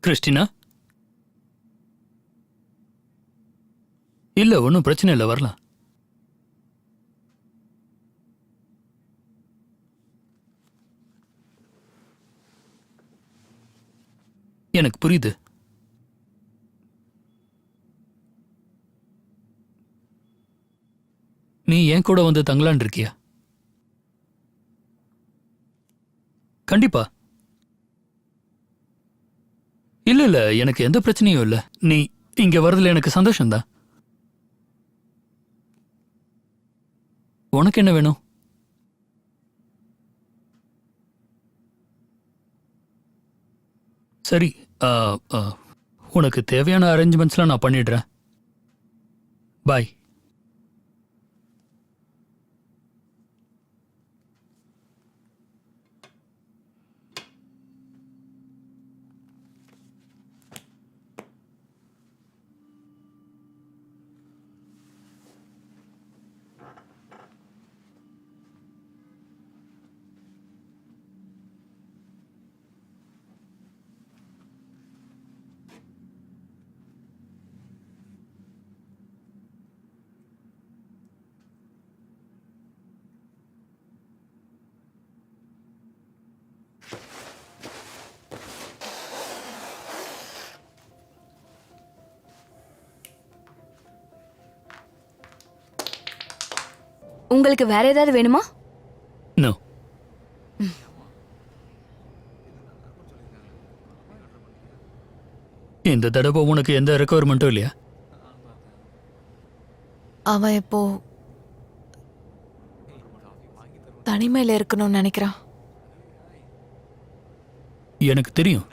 கிறிஸ்டினா, இல்ல ஒன்றும் பிரச்சனை இல்லை, வரலாம். எனக்கு புரியுது. நீ என் கூட வந்து தங்கலான் இருக்கியா? கண்டிப்பா. இல்ல இல்ல, எனக்கு எந்த பிரச்சனையும் இல்ல. நீ இங்க வரதுல எனக்கு சந்தோஷம்தான். உனக்கு என்ன வேணும்? சரி, உனக்கு தேவையான அரேஞ்ச்மெண்ட்ஸ்லாம் நான் பண்ணிடுறேன். பாய். உங்களுக்கு வேற ஏதாவது வேணுமா? நோ. இந்த தடவை உனக்கு எந்த ரெக்குவயர்மெண்ட்டும் இல்லையா? அவன் இப்போ தனிமையில இருக்கணும்னு நினைக்கிறான். எனக்கு தெரியும்.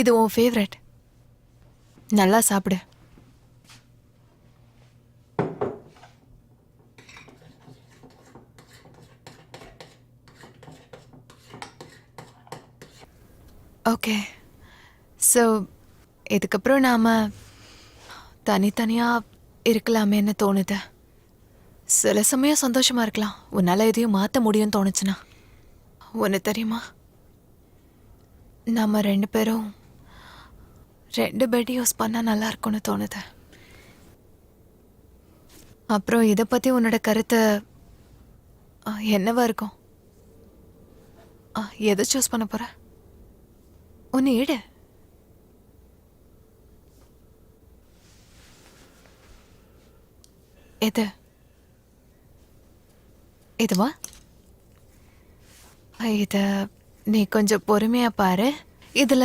இது உன் ஃபேவரட். நல்லா சாப்பிடு. ஓகே. ஸோ இதுக்கப்புறம் நாம் தனித்தனியாக இருக்கலாமேன்னு தோணுது. சில சமயம் சந்தோஷமாக இருக்கலாம். உன்னால் எதையும் மாற்ற முடியும்னு தோணுச்சுன்னா. ஒன்று தெரியுமா, நம்ம 2 பேரும் 2 பெட் யூஸ் பண்ணால் நல்லா இருக்கும்னு தோணுது. அப்புறம் இதை பற்றி உன்னோட கருத்து என்னவா இருக்கும்? எதை சூஸ் பண்ண போற? ஒன்று எடு. எது? இதுவா? இத நீ கொஞ்சம் பொறுமையா பாரு. இதுல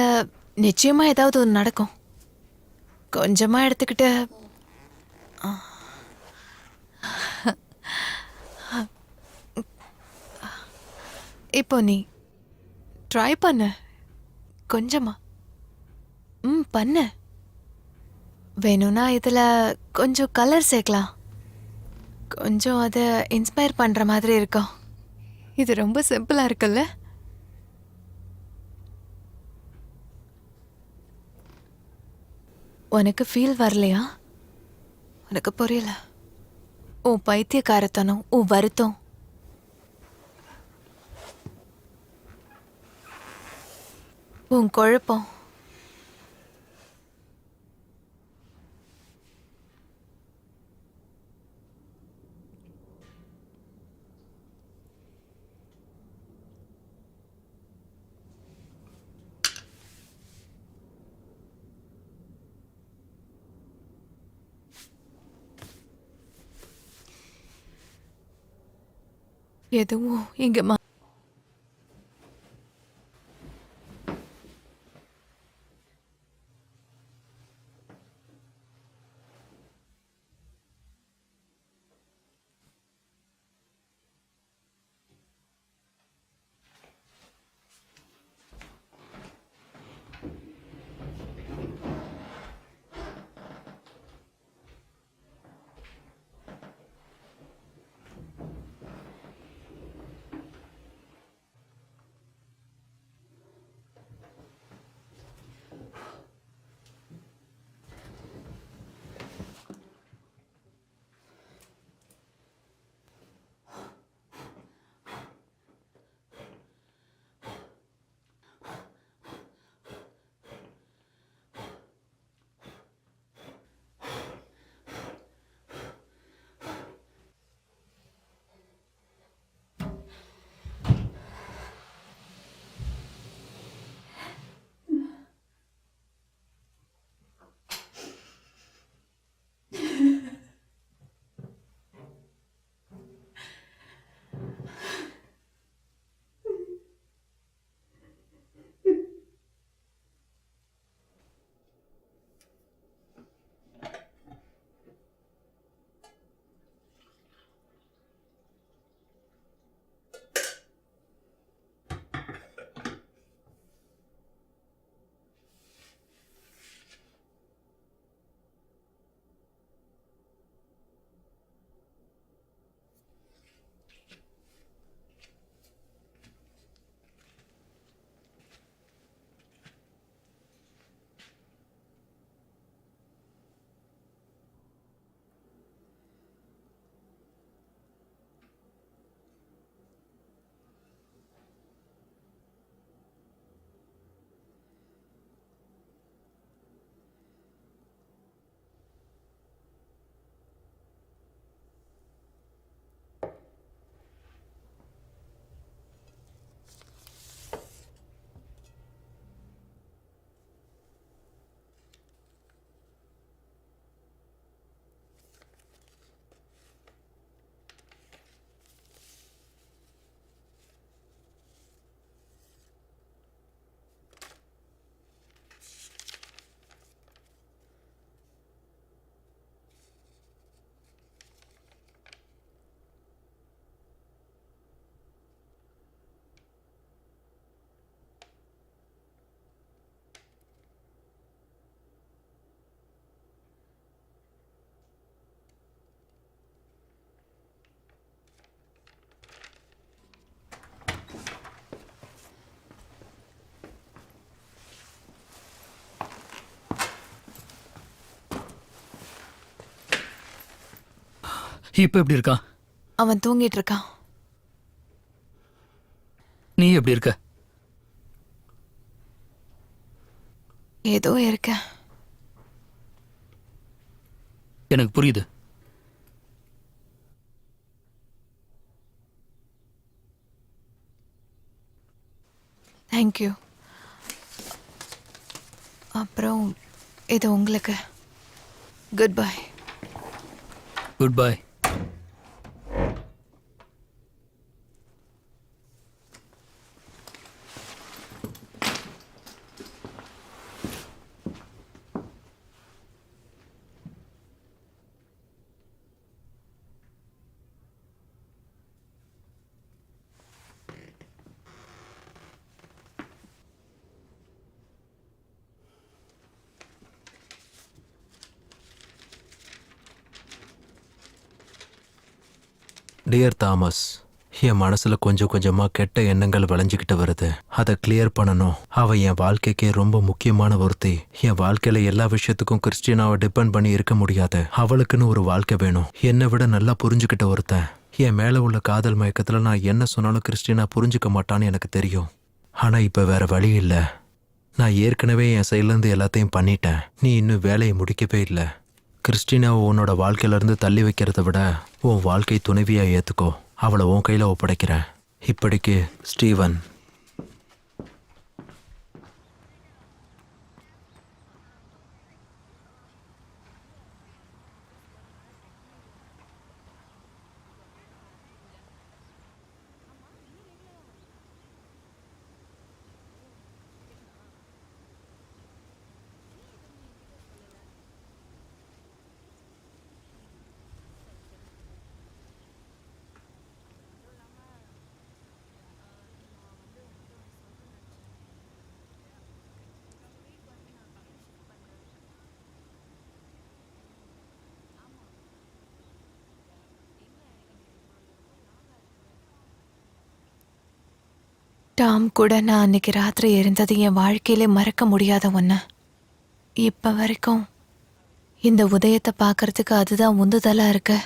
நிச்சயமா ஏதாவது ஒன்று நடக்கும். கொஞ்சமா எடுத்துக்கிட்டு இப்போ நீ ட்ரை பண்ணு. கொஞ்சமா பண்ணு. வேணும்னா இதுல கொஞ்சம் கலர் சேர்க்கலாம். கொஞ்சம் அதை இன்ஸ்பயர் பண்ற மாதிரி இருக்கும். இது ரொம்ப சிம்பிளா இருக்குல்ல? உனக்கு ஃபீல் வரலையா? எனக்கு புரியல. உன் பைத்தியக்காரத்தனம், உன் வருத்தம், உன் குழப்பம், எதுவும் இங்க இப்ப எப்படி இருக்கான்? அவன் தூங்கிட்டு இருக்கான். நீ எப்படி இருக்க? ஏதோ இருக்க. எனக்கு புரியுது. தேங்க்யூ. அப்புறம் இது உங்களுக்கு. Good bye. Good bye. Dear Thomas, என் மனசுல கொஞ்சம் கொஞ்சமா கெட்ட எண்ணங்கள் விளைஞ்சுக்கிட்டு வருது. அதை கிளியர் பண்ணணும். அவ என் வாழ்க்கைக்கே ரொம்ப முக்கியமான ஒருத்தி. என் வாழ்க்கையில எல்லா விஷயத்துக்கும் கிறிஸ்டினாவை டிபெண்ட் பண்ணி இருக்க முடியாது. அவளுக்குன்னு ஒரு வாழ்க்கை வேணும். என்னை விட நல்லா புரிஞ்சுக்கிட்ட ஒருத்தன். என் மேல உள்ள காதல் மயக்கத்துல நான் என்ன சொன்னாலும் கிறிஸ்டினா புரிஞ்சுக்க மாட்டான்னு எனக்கு தெரியும். ஆனா இப்ப வேற வழி இல்லை. நான் ஏற்கனவே என் சைட்லேருந்து எல்லாத்தையும் பண்ணிட்டேன். நீ இன்னும் வேலையை முடிக்கவே இல்லை. கிறிஸ்டினாவை உன்னோட வாழ்க்கையிலேருந்து தள்ளி வைக்கிறத விட உன் வாழ்க்கை துணைவியா ஏற்றுக்கோ. அவளை உன் கையில் ஒப்படைக்கிறேன். இப்படிக்கு ஸ்டீவன். டாம் கூட நான் அன்னைக்கு ராத்திரி இருந்தது என் வாழ்க்கையிலே மறக்க முடியாத ஒன்று. இப்போ வரைக்கும் இந்த உதயத்தை பார்க்கறதுக்கு அதுதான் உந்துதலாக இருக்கு.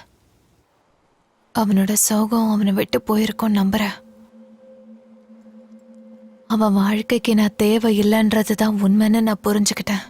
அவனோட சோகம் அவனை விட்டு போயிருக்கோம் நம்புறேன். அவன் வாழ்க்கைக்கு நான் தேவை இல்லைன்றது தான் உண்மைன்னு நான் புரிஞ்சுக்கிட்டேன்.